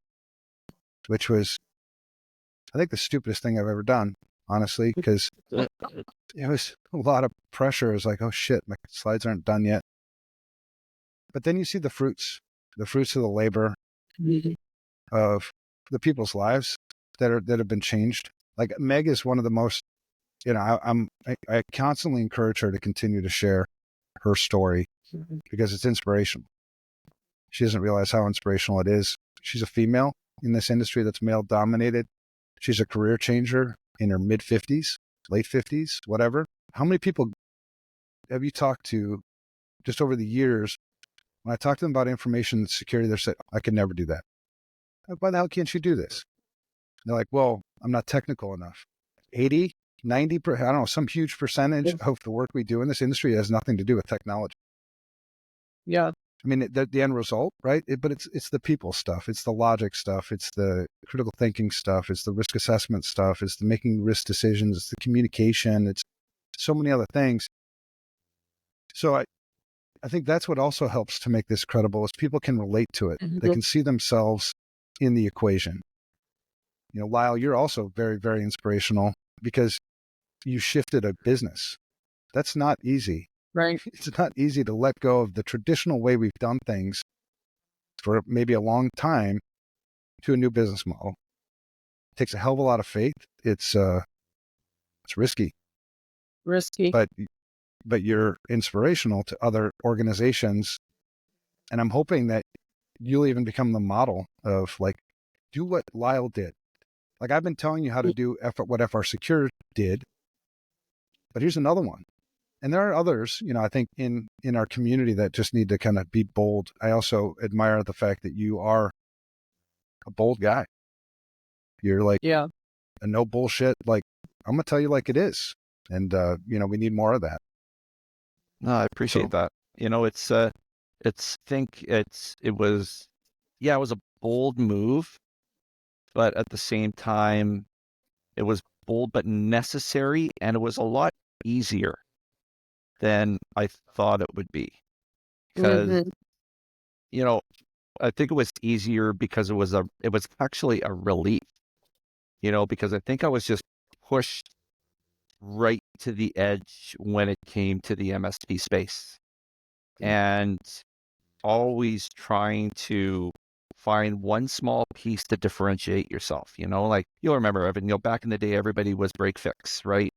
which was, I think, the stupidest thing I've ever done, honestly, because it was a lot of pressure. It was like, oh shit, my slides aren't done yet. But then you see the fruits of the labor Mm-hmm. of the people's lives that have been changed. Like Meg is one of the most, I constantly encourage her to continue to share her story because it's inspirational. She doesn't realize how inspirational it is. She's a female in this industry that's male dominated. She's a career changer in her mid 50s, late 50s, whatever. How many people have you talked to just over the years? When I talk to them about information security, they're saying, I could never do that. Why the hell can't you do this? They're like, well, I'm not technical enough. 80, 90, I don't know, some huge percentage of the work we do in this industry has nothing to do with technology. Yeah. I mean, the end result, right? But it's the people stuff. It's the logic stuff. It's the critical thinking stuff. It's the risk assessment stuff. It's the making risk decisions. It's the communication. It's so many other things. So I think that's what also helps to make this credible is people can relate to it. Mm-hmm. They can see themselves in the equation. Lyle, you're also very, very inspirational because you shifted a business. That's not easy. Right. It's not easy to let go of the traditional way we've done things for maybe a long time to a new business model. It takes a hell of a lot of faith. It's risky. But you're inspirational to other organizations. And I'm hoping that you'll even become the model of do what Lyle did. Like I've been telling you how to do what FR Secure did, but here's another one. And there are others, I think in our community that just need to kind of be bold. I also admire the fact that you are a bold guy. You're like, a no bullshit. Like, I'm going to tell you like it is. And, we need more of that. No, I appreciate that. It was a bold move, but at the same time, it was bold but necessary, and it was a lot easier than I thought it would be. Because, I think it was easier because it was actually a relief, because I think I was just pushed right to the edge when it came to the MSP space. And always trying to find one small piece to differentiate yourself, like you'll remember, Evan, back in the day, everybody was break fix, right?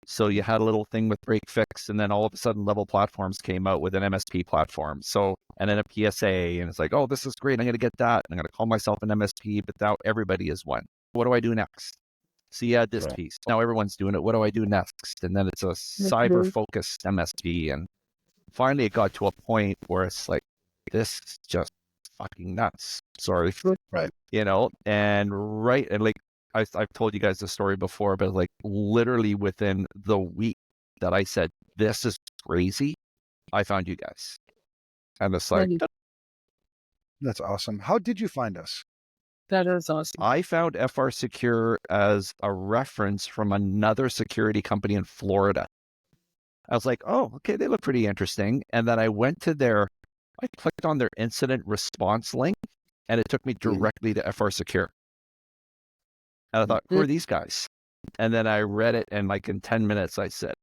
So you had a little thing with break fix, and then all of a sudden Level Platforms came out with an MSP platform. So, and then a PSA, and it's like, oh, this is great. I'm going to get that. I'm going to call myself an MSP, but now everybody is one. What do I do next? So you had this piece. Now everyone's doing it. What do I do next? And then it's a cyber focused MSP. And finally it got to a point where it's like, this is just fucking nuts. Sorry. Right. And like I've told you guys the story before, but like literally within the week that I said, this is crazy, I found you guys. And it's like, that's awesome. How did you find us? That is awesome. I found FR Secure as a reference from another security company in Florida. I was like, oh, okay, they look pretty interesting. And then I clicked on their incident response link, and it took me directly to FR Secure. And I thought, who are these guys? And then I read it, and like in 10 minutes, I said,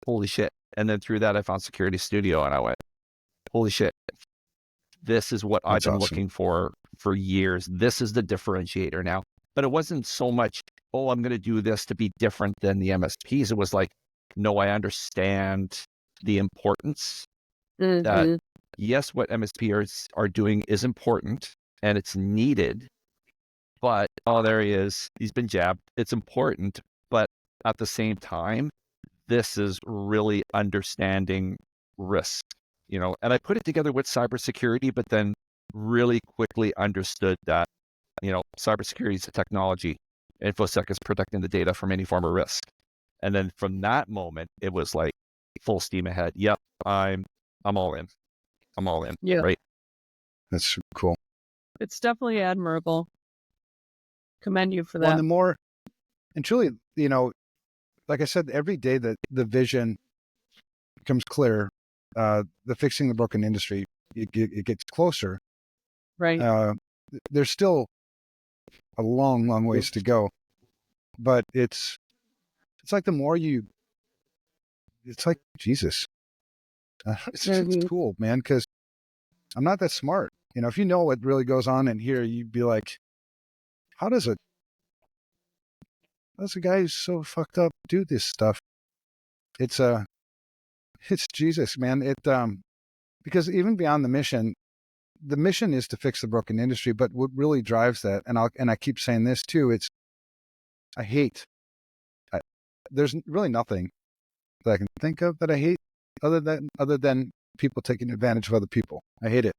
holy shit. And then through that, I found Security Studio, and I went, holy shit. This is what I've been looking for years. This is the differentiator now. But it wasn't so much, oh, I'm going to do this to be different than the MSPs. It was like, no, I understand the importance that, yes, what MSPs are doing is important and it's needed, but oh, there he is. He's been jabbed. It's important, but at the same time, this is really understanding risk, and I put it together with cybersecurity, but then really quickly understood that, cybersecurity is a technology. InfoSec is protecting the data from any form of risk. And then from that moment, it was like full steam ahead. Yep, I'm all in. I'm all in. Yeah. Right. That's super cool. It's definitely admirable. Commend you for Well, that. and the more, and truly, like I said, every day that the vision becomes clear, the fixing the broken industry, it gets closer. Right. There's still a long, long ways to go, but it's like the more it's like Jesus. It's cool, man, because I'm not that smart. If you know what really goes on in here, you'd be like, how does a guy who's so fucked up do this stuff? It's Jesus, man. Because even beyond the mission is to fix the broken industry. But what really drives that, and I keep saying this too, there's really nothing that I can think of that I hate other than people taking advantage of other people. I hate it.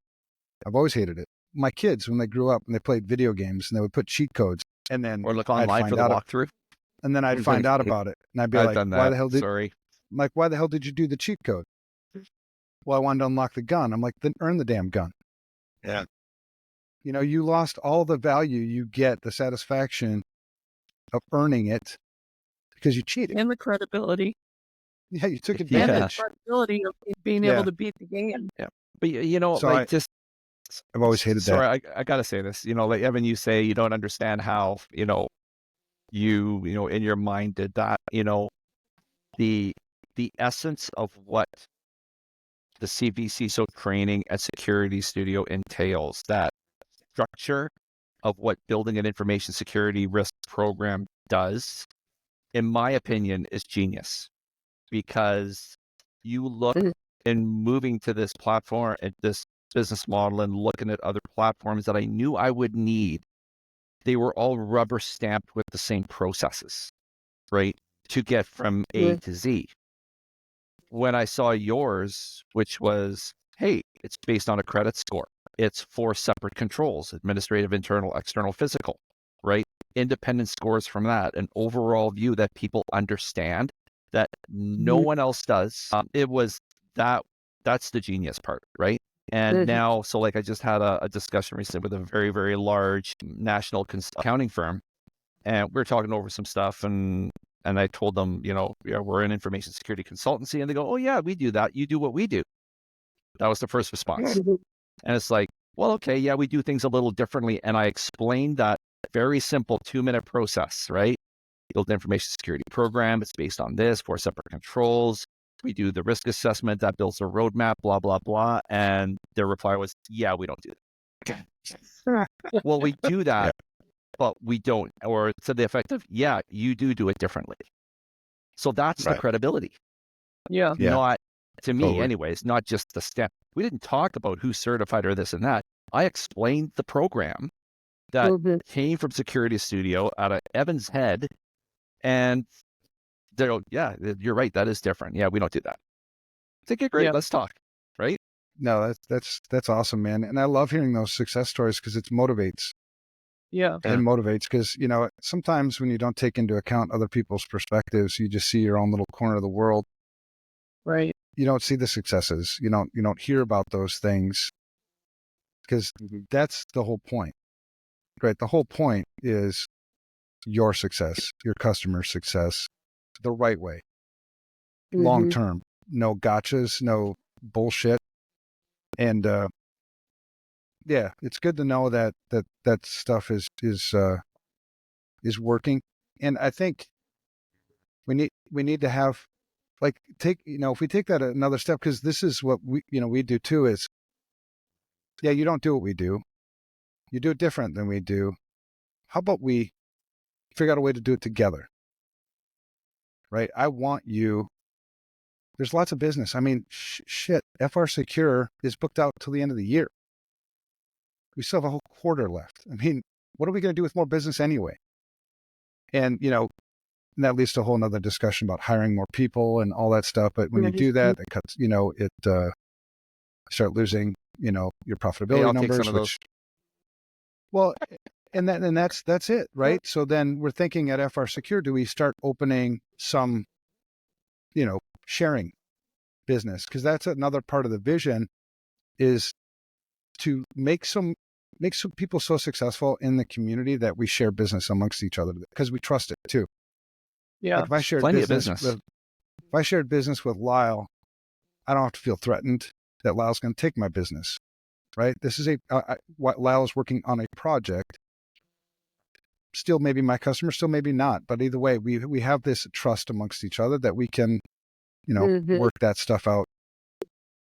I've always hated it. My kids, when they grew up and they played video games and they would put cheat codes, and then Or look online for the walkthrough. And then I'd find out about it, and I'd be I've like, done that. "Why the hell did?" Sorry. I'm like, "Why the hell did you do the cheat code?" Well, I wanted to unlock the gun. I'm like, "Then earn the damn gun." Yeah. You lost all the value you get, the satisfaction of earning it because you cheated. And the credibility. Yeah, you took And the advantage. credibility of being able to beat the game. Yeah. But So I've always hated that. Sorry, I gotta say this. Like Evan, you say you don't understand how, you in your mind did that. The essence of what the CvCISO training at Security Studio entails, that structure of what building an information security risk program does, in my opinion, is genius. Because you look in moving to this platform and this business model and looking at other platforms that I knew I would need, they were all rubber stamped with the same processes, right? To get from A to Z. When I saw yours, which was, hey, it's based on a credit score. It's 4 separate controls: administrative, internal, external, physical, right? Independent scores from that, an overall view that people understand that no one else does. It was that's the genius part, right? And now, so like I just had a discussion recently with a very, very large national accounting firm, and we were talking over some stuff, and I told them, we're an information security consultancy, and they go, oh yeah, we do that. You do what we do. That was the first response. And it's like, well, okay, yeah, we do things a little differently. And I explained that very simple 2-minute process, right? Build an information security program. It's based on this, 4 separate controls. We do the risk assessment that builds a roadmap, blah, blah, blah. And their reply was, yeah, we don't do that. Okay. Well, we do that, but we don't. Or to the effect of, yeah, you do it differently. So that's the credibility. Yeah. Not, to me anyways, not just the step. We didn't talk about who's certified or this and that. I explained the program that came from Security Studio out of Evan's head, and they go, yeah, you're right, that is different. Yeah, we don't do that. It's like, okay, great, let's talk, right? No, that's awesome, man. And I love hearing those success stories because it motivates. Yeah. It motivates because, sometimes when you don't take into account other people's perspectives, you just see your own little corner of the world. Right. You don't see the successes. You don't hear about those things because that's the whole point, right? The whole point is your success, your customer's success, the right way, long term. No gotchas, no bullshit. And yeah, it's good to know that stuff is working. And I think we need to have, like, if we take that another step, because this is what we do too, is, yeah, you don't do what we do. You do it different than we do. How about we figure out a way to do it together? Right? I want you. There's lots of business. I mean, shit, FR Secure is booked out till the end of the year. We still have a whole quarter left. I mean, what are we going to do with more business anyway? And, and that leads to a whole nother discussion about hiring more people and all that stuff. But when you do that, it cuts, start losing, your profitability I'll take numbers, some of those. Well, and that's it, right? So then we're thinking at FR Secure, do we start opening some, sharing business? Because that's another part of the vision, is to make some people so successful in the community that we share business amongst each other, because we trust it too. Yeah. Like if I shared Plenty of business business. if I shared business with Lyle, I don't have to feel threatened that Lyle's going to take my business, right? This is what Lyle is working on a project. Still maybe my customer, still maybe not. But either way, we have this trust amongst each other that we can, work that stuff out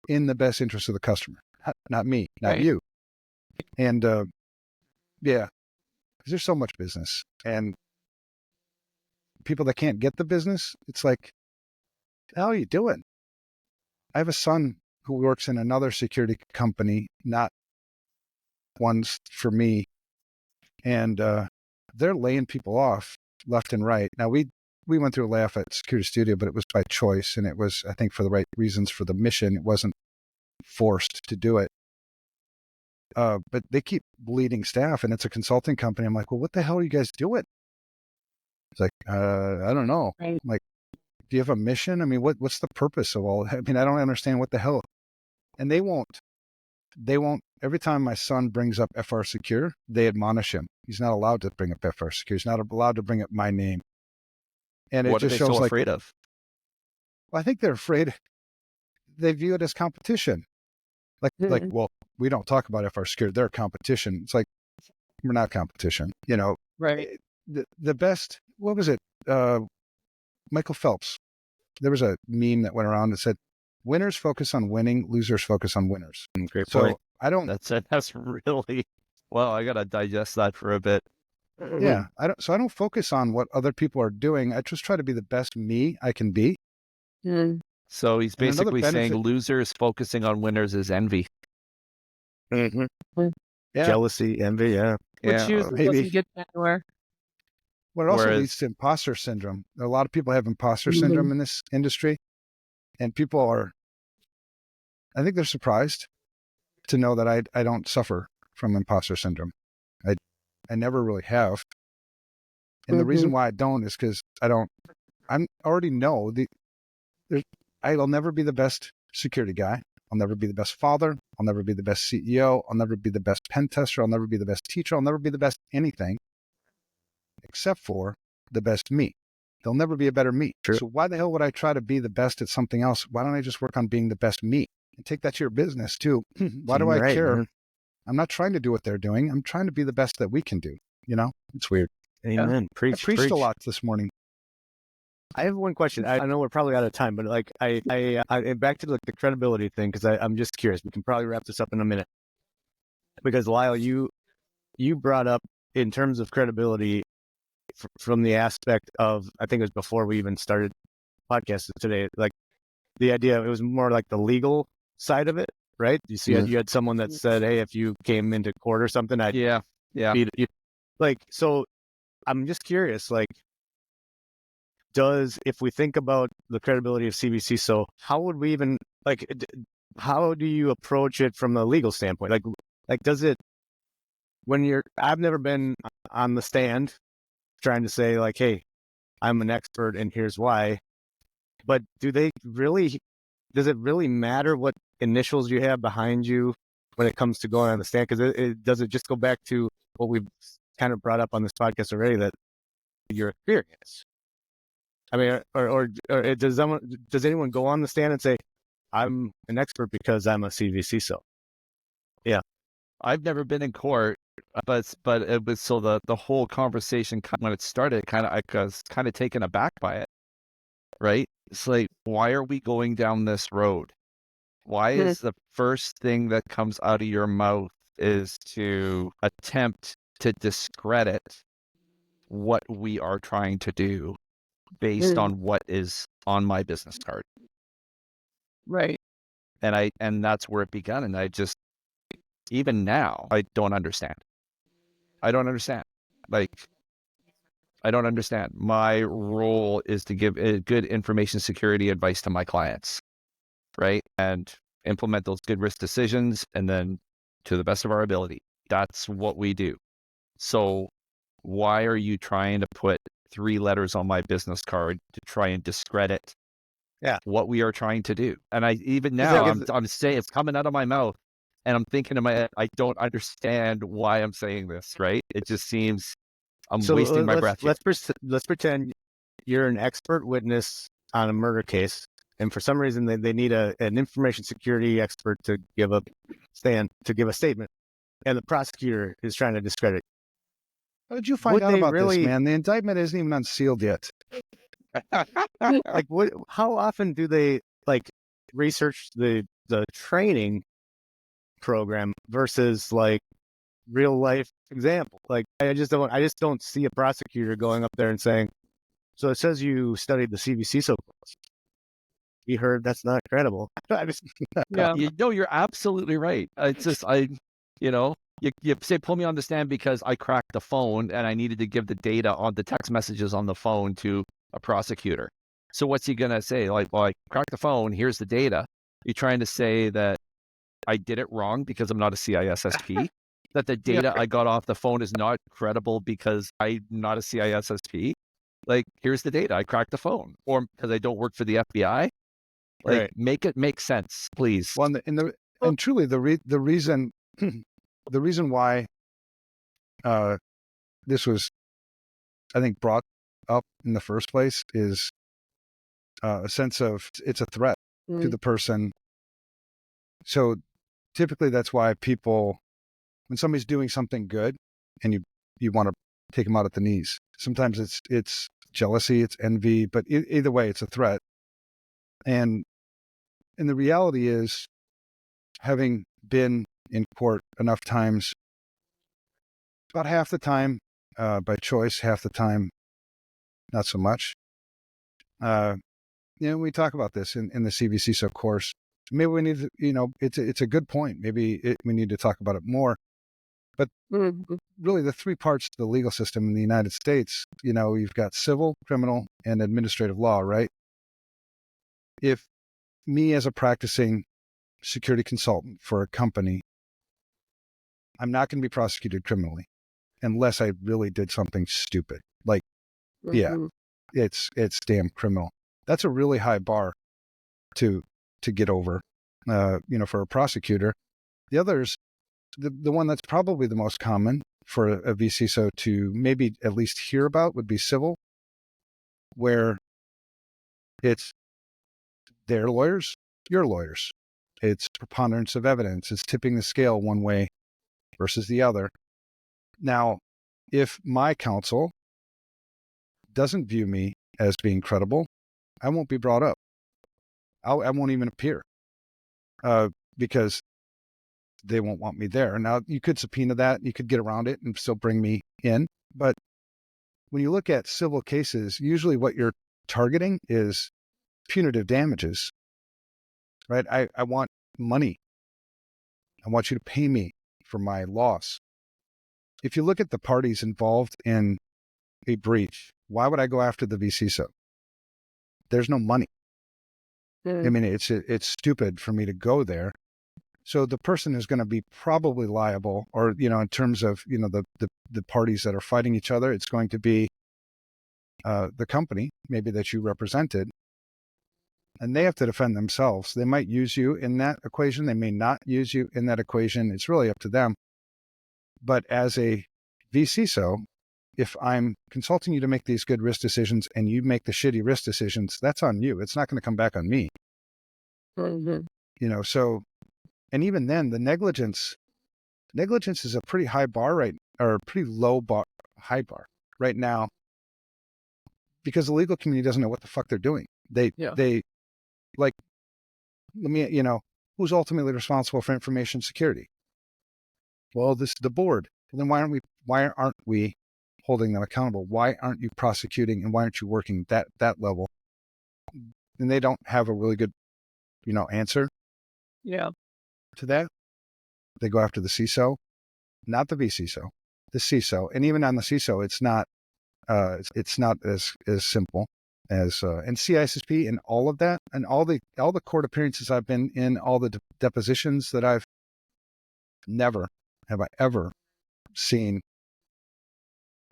in the best interest of the customer, not me, not Right. you. And yeah, because there's so much business, and people that can't get the business, it's like, how are you doing? I have a son who works in another security company, not ones for me, and they're laying people off left and right. Now we went through a layoff at Security Studio, but it was by choice, and it was, I think, for the right reasons for the mission. It wasn't forced to do it. But they keep bleeding staff, and it's a consulting company. I'm like, well, what the hell are you guys doing? It's like, I don't know. Right. I'm like, do you have a mission? I mean, what's the purpose of all? I mean, I don't understand what the hell. And they won't. Every time my son brings up FR Secure, they admonish him. He's not allowed to bring up FR Secure. He's not allowed to bring up my name. And it What are just they shows so like, afraid of? well, I think they're afraid. They view it as competition. Like, well, we don't talk about FR Secure. They're competition. It's like, we're not competition. Right. The best, what was it? Michael Phelps. There was a meme that went around that said, winners focus on winning, losers focus on winners. Great So point. I don't, That's really, well, I got to digest that for a bit. yeah, I don't focus on what other people are doing. I just try to be the best me I can be. So he's And another basically saying benefit- losers focusing on winners is envy. Yeah. Jealousy, envy, yeah. Which usually maybe. doesn't get anywhere. Well, it also Whereas- leads to imposter syndrome. A lot of people have imposter syndrome in this industry, and people are, I think they're surprised to know that I don't suffer from imposter syndrome. I never really have. And the reason why I don't is because I already know I'll never be the best security guy. I'll never be the best father. I'll never be the best CEO. I'll never be the best pen tester. I'll never be the best teacher. I'll never be the best anything except for the best me. There'll never be a better me. True. So why the hell would I try to be the best at something else? Why don't I just work on being the best me and take that to your business too? Why do I care? Man. I'm not trying to do what they're doing. I'm trying to be the best that we can do. It's weird. Amen. I preached a lot this morning. I have one question. I know we're probably out of time, but like I back to like the credibility thing, because I'm just curious. We can probably wrap this up in a minute. Because Lyle, you brought up in terms of credibility from the aspect of, I think it was before we even started podcasting today, like the idea, it was more like the legal side of it, right? You see, you had someone that said, hey, if you came into court or something, I'd Yeah. beat you. Like, so I'm just curious, like, if we think about the credibility of CvCISO, how would we even, like, how do you approach it from a legal standpoint? Like, does it, I've never been on the stand trying to say like, hey, I'm an expert and here's why, but does it really matter what initials you have behind you when it comes to going on the stand? Because does it just go back to what we've kind of brought up on this podcast already, that your experience? I mean, or does anyone go on the stand and say, I'm an expert because I'm a CvCISO? Yeah. I've never been in court, but it was, so the whole conversation when it started, I was kind of taken aback by it, right? It's like, why are we going down this road? Why is the first thing that comes out of your mouth is to attempt to discredit what we are trying to do based on what is on my business card? Right. And that's where it began. And I just, even now, I don't understand. I don't understand. Like, I don't understand. My role is to give good information security advice to my clients, right? And implement those good risk decisions, and then to the best of our ability. That's what we do. So why are you trying to put 3 letters on my business card to try and discredit what we are trying to do? And even now, I'm saying, it's coming out of my mouth, and I'm thinking in my head, I don't understand why I'm saying this, right? It just seems I'm wasting my breath here. Let's pretend you're an expert witness on a murder case, and for some reason they need an information security expert to give a statement, and the prosecutor is trying to discredit. How did you find out about this, man? The indictment isn't even unsealed yet. Like, how often do they research the training program versus real life example? Like, I just don't see a prosecutor going up there and saying, so it says you studied the CvCISO course. We heard that's not credible. Yeah. You're absolutely right. It's just, you say, pull me on the stand because I cracked the phone and I needed to give the data on the text messages on the phone to a prosecutor. So what's he going to say? Like, well, I cracked the phone. Here's the data. You're trying to say that I did it wrong because I'm not a CISSP? That the data I got off the phone is not credible because I'm not a CISSP? Like, here's the data. I cracked the phone. Or because I don't work for the FBI? Like, Right. make it make sense, please. Well, and truly, the reason the reason why this was, I think, brought up in the first place is a sense of it's a threat to the person. So typically, that's why people, when somebody's doing something good, and you want to take them out at the knees. Sometimes it's jealousy, it's envy, but either way, it's a threat. And the reality is, having been in court enough times, about half the time by choice, half the time not so much. We talk about this in the CvCISO course. Maybe we need to, it's a good point. Maybe we need to talk about it more. But really, the 3 parts to the legal system in the United States, you've got civil, criminal, and administrative law, right? If me as a practicing security consultant for a company, I'm not going to be prosecuted criminally unless I really did something stupid. Like, it's damn criminal. That's a really high bar to get over, for a prosecutor. The others, the one that's probably the most common for a vCISO to maybe at least hear about would be civil, where it's their lawyers, your lawyers. It's preponderance of evidence. It's tipping the scale one way versus the other. Now, if my counsel doesn't view me as being credible, I won't be brought up. I won't even appear because they won't want me there. Now, you could subpoena that. You could get around it and still bring me in. But when you look at civil cases, usually what you're targeting is punitive damages, right? I want money. I want you to pay me for my loss. If you look at the parties involved in a breach, why would I go after the vCISO? There's no money. I mean, it's stupid for me to go there. So the person is going to be probably liable, or, in terms of, the parties that are fighting each other, it's going to be the company, maybe that you represented, and they have to defend themselves. They might use you in that equation. They may not use you in that equation. It's really up to them. But as a vCISO, if I'm consulting you to make these good risk decisions and you make the shitty risk decisions, that's on you. It's not going to come back on me. So, and even then, the negligence is a pretty high bar, right? Or a pretty high bar right now, because the legal community doesn't know what the fuck they're doing. They like, let me, who's ultimately responsible for information security? Well, this is the board. Well, then why aren't we holding them accountable? Why aren't you prosecuting, and why aren't you working that level? And they don't have a really good, answer to that. They go after the CISO, not the vCISO. the CISO, and even on the CISO, it's not as simple as and CISSP and all of that, and all the court appearances I've been in, all the depositions that I've never have I ever seen.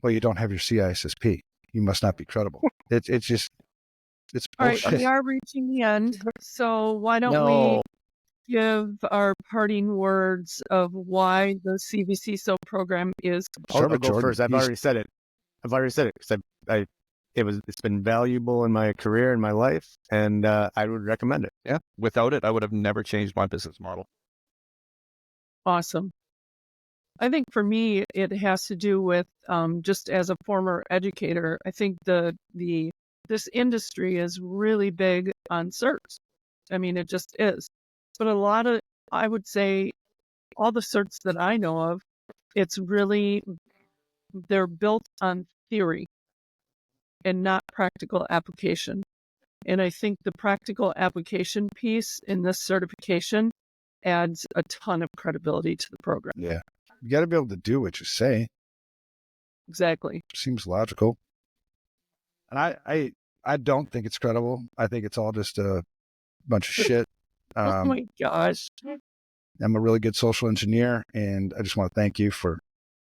Well, you don't have your CISSP. You must not be credible. It's just it's All right, bullshit. we are reaching the end. So why don't No. we give our parting words of why the CvCISO program is Start I'll with go Jordon. first. I've already said it because it's been valuable in my career and my life, and I would recommend it. Yeah. Without it, I would have never changed my business model. awesome. I think for me, it has to do with just as a former educator, I think this industry is really big on certs. I mean, it just is. But I would say, all the certs that I know of, they're built on theory and not practical application. And I think the practical application piece in this certification adds a ton of credibility to the program. Yeah, you got to be able to do what you say. Exactly. Seems logical. And I don't think it's credible. I think it's all just a bunch of shit. Oh my gosh. I'm a really good social engineer, and I just want to thank you for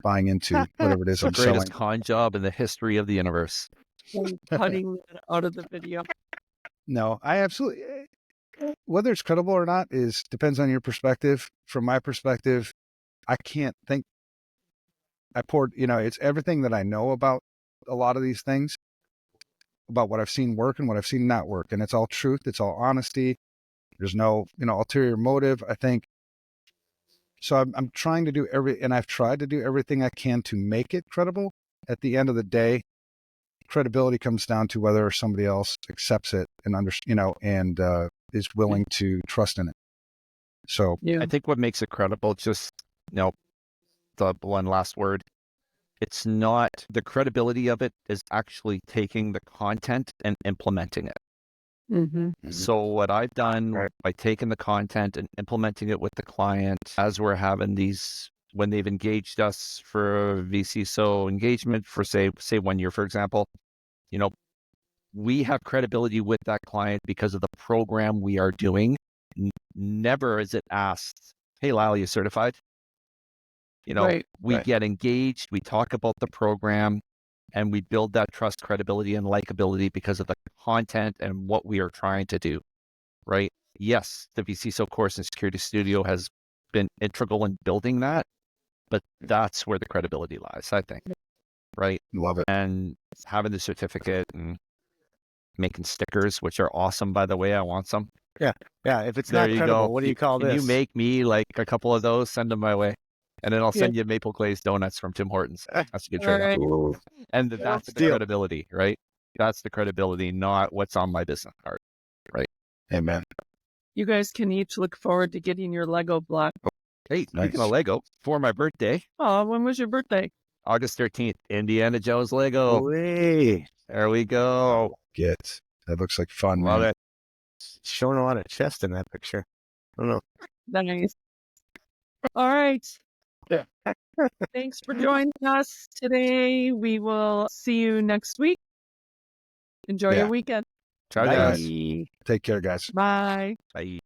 buying into whatever it is It's the I'm greatest selling. con job in the history of the universe. I'm cutting that out of the video. No, I absolutely, whether it's credible or not depends on your perspective. From my perspective, I can't think. It's everything that I know about a lot of these things, about what I've seen work and what I've seen not work. And it's all truth. It's all honesty. There's no, ulterior motive, I think. So I'm trying to do and I've tried to do everything I can to make it credible. At the end of the day, credibility comes down to whether somebody else accepts it and and is willing to trust in it. So Yeah. I think what makes it credible, just, the one last word, it's not, the credibility of it is actually taking the content and implementing it. Mm-hmm. So what I've done by taking the content and implementing it with the client, as we're having when they've engaged us for a vCISO engagement for say 1 year, for example, we have credibility with that client because of the program we are doing. Never is it asked, "Hey, Lyle, you certified?" Right. We get engaged, we talk about the program, and we build that trust, credibility, and likability because of the content and what we are trying to do, right? Yes, the vCISO course in Security Studio has been integral in building that, but that's where the credibility lies, I think, right? love it. And having the certificate and making stickers, which are awesome, by the way. I want some. Yeah. If it's There not you credible, go. what do you call Can this? you make me like a couple of those? Send them my way. And then I'll send you maple glazed donuts from Tim Hortons. That's a good All trade-off. right. And that's the Deal. credibility, right? That's the credibility, not what's on my business card, right? Amen. You guys can each look forward to getting your Lego block. Hey, speaking Nice. of Lego, for my birthday, Oh, when was your birthday? August 13th, Indiana Jones Lego. Way. There we go. That looks like fun, Love man. it. Showing a lot of chest in that picture. I don't know. Nice. All right. Yeah. Thanks for joining us today. We will see you next week. Enjoy Yeah. your weekend. Ciao, Nice. guys. Take care, guys. Bye. Bye.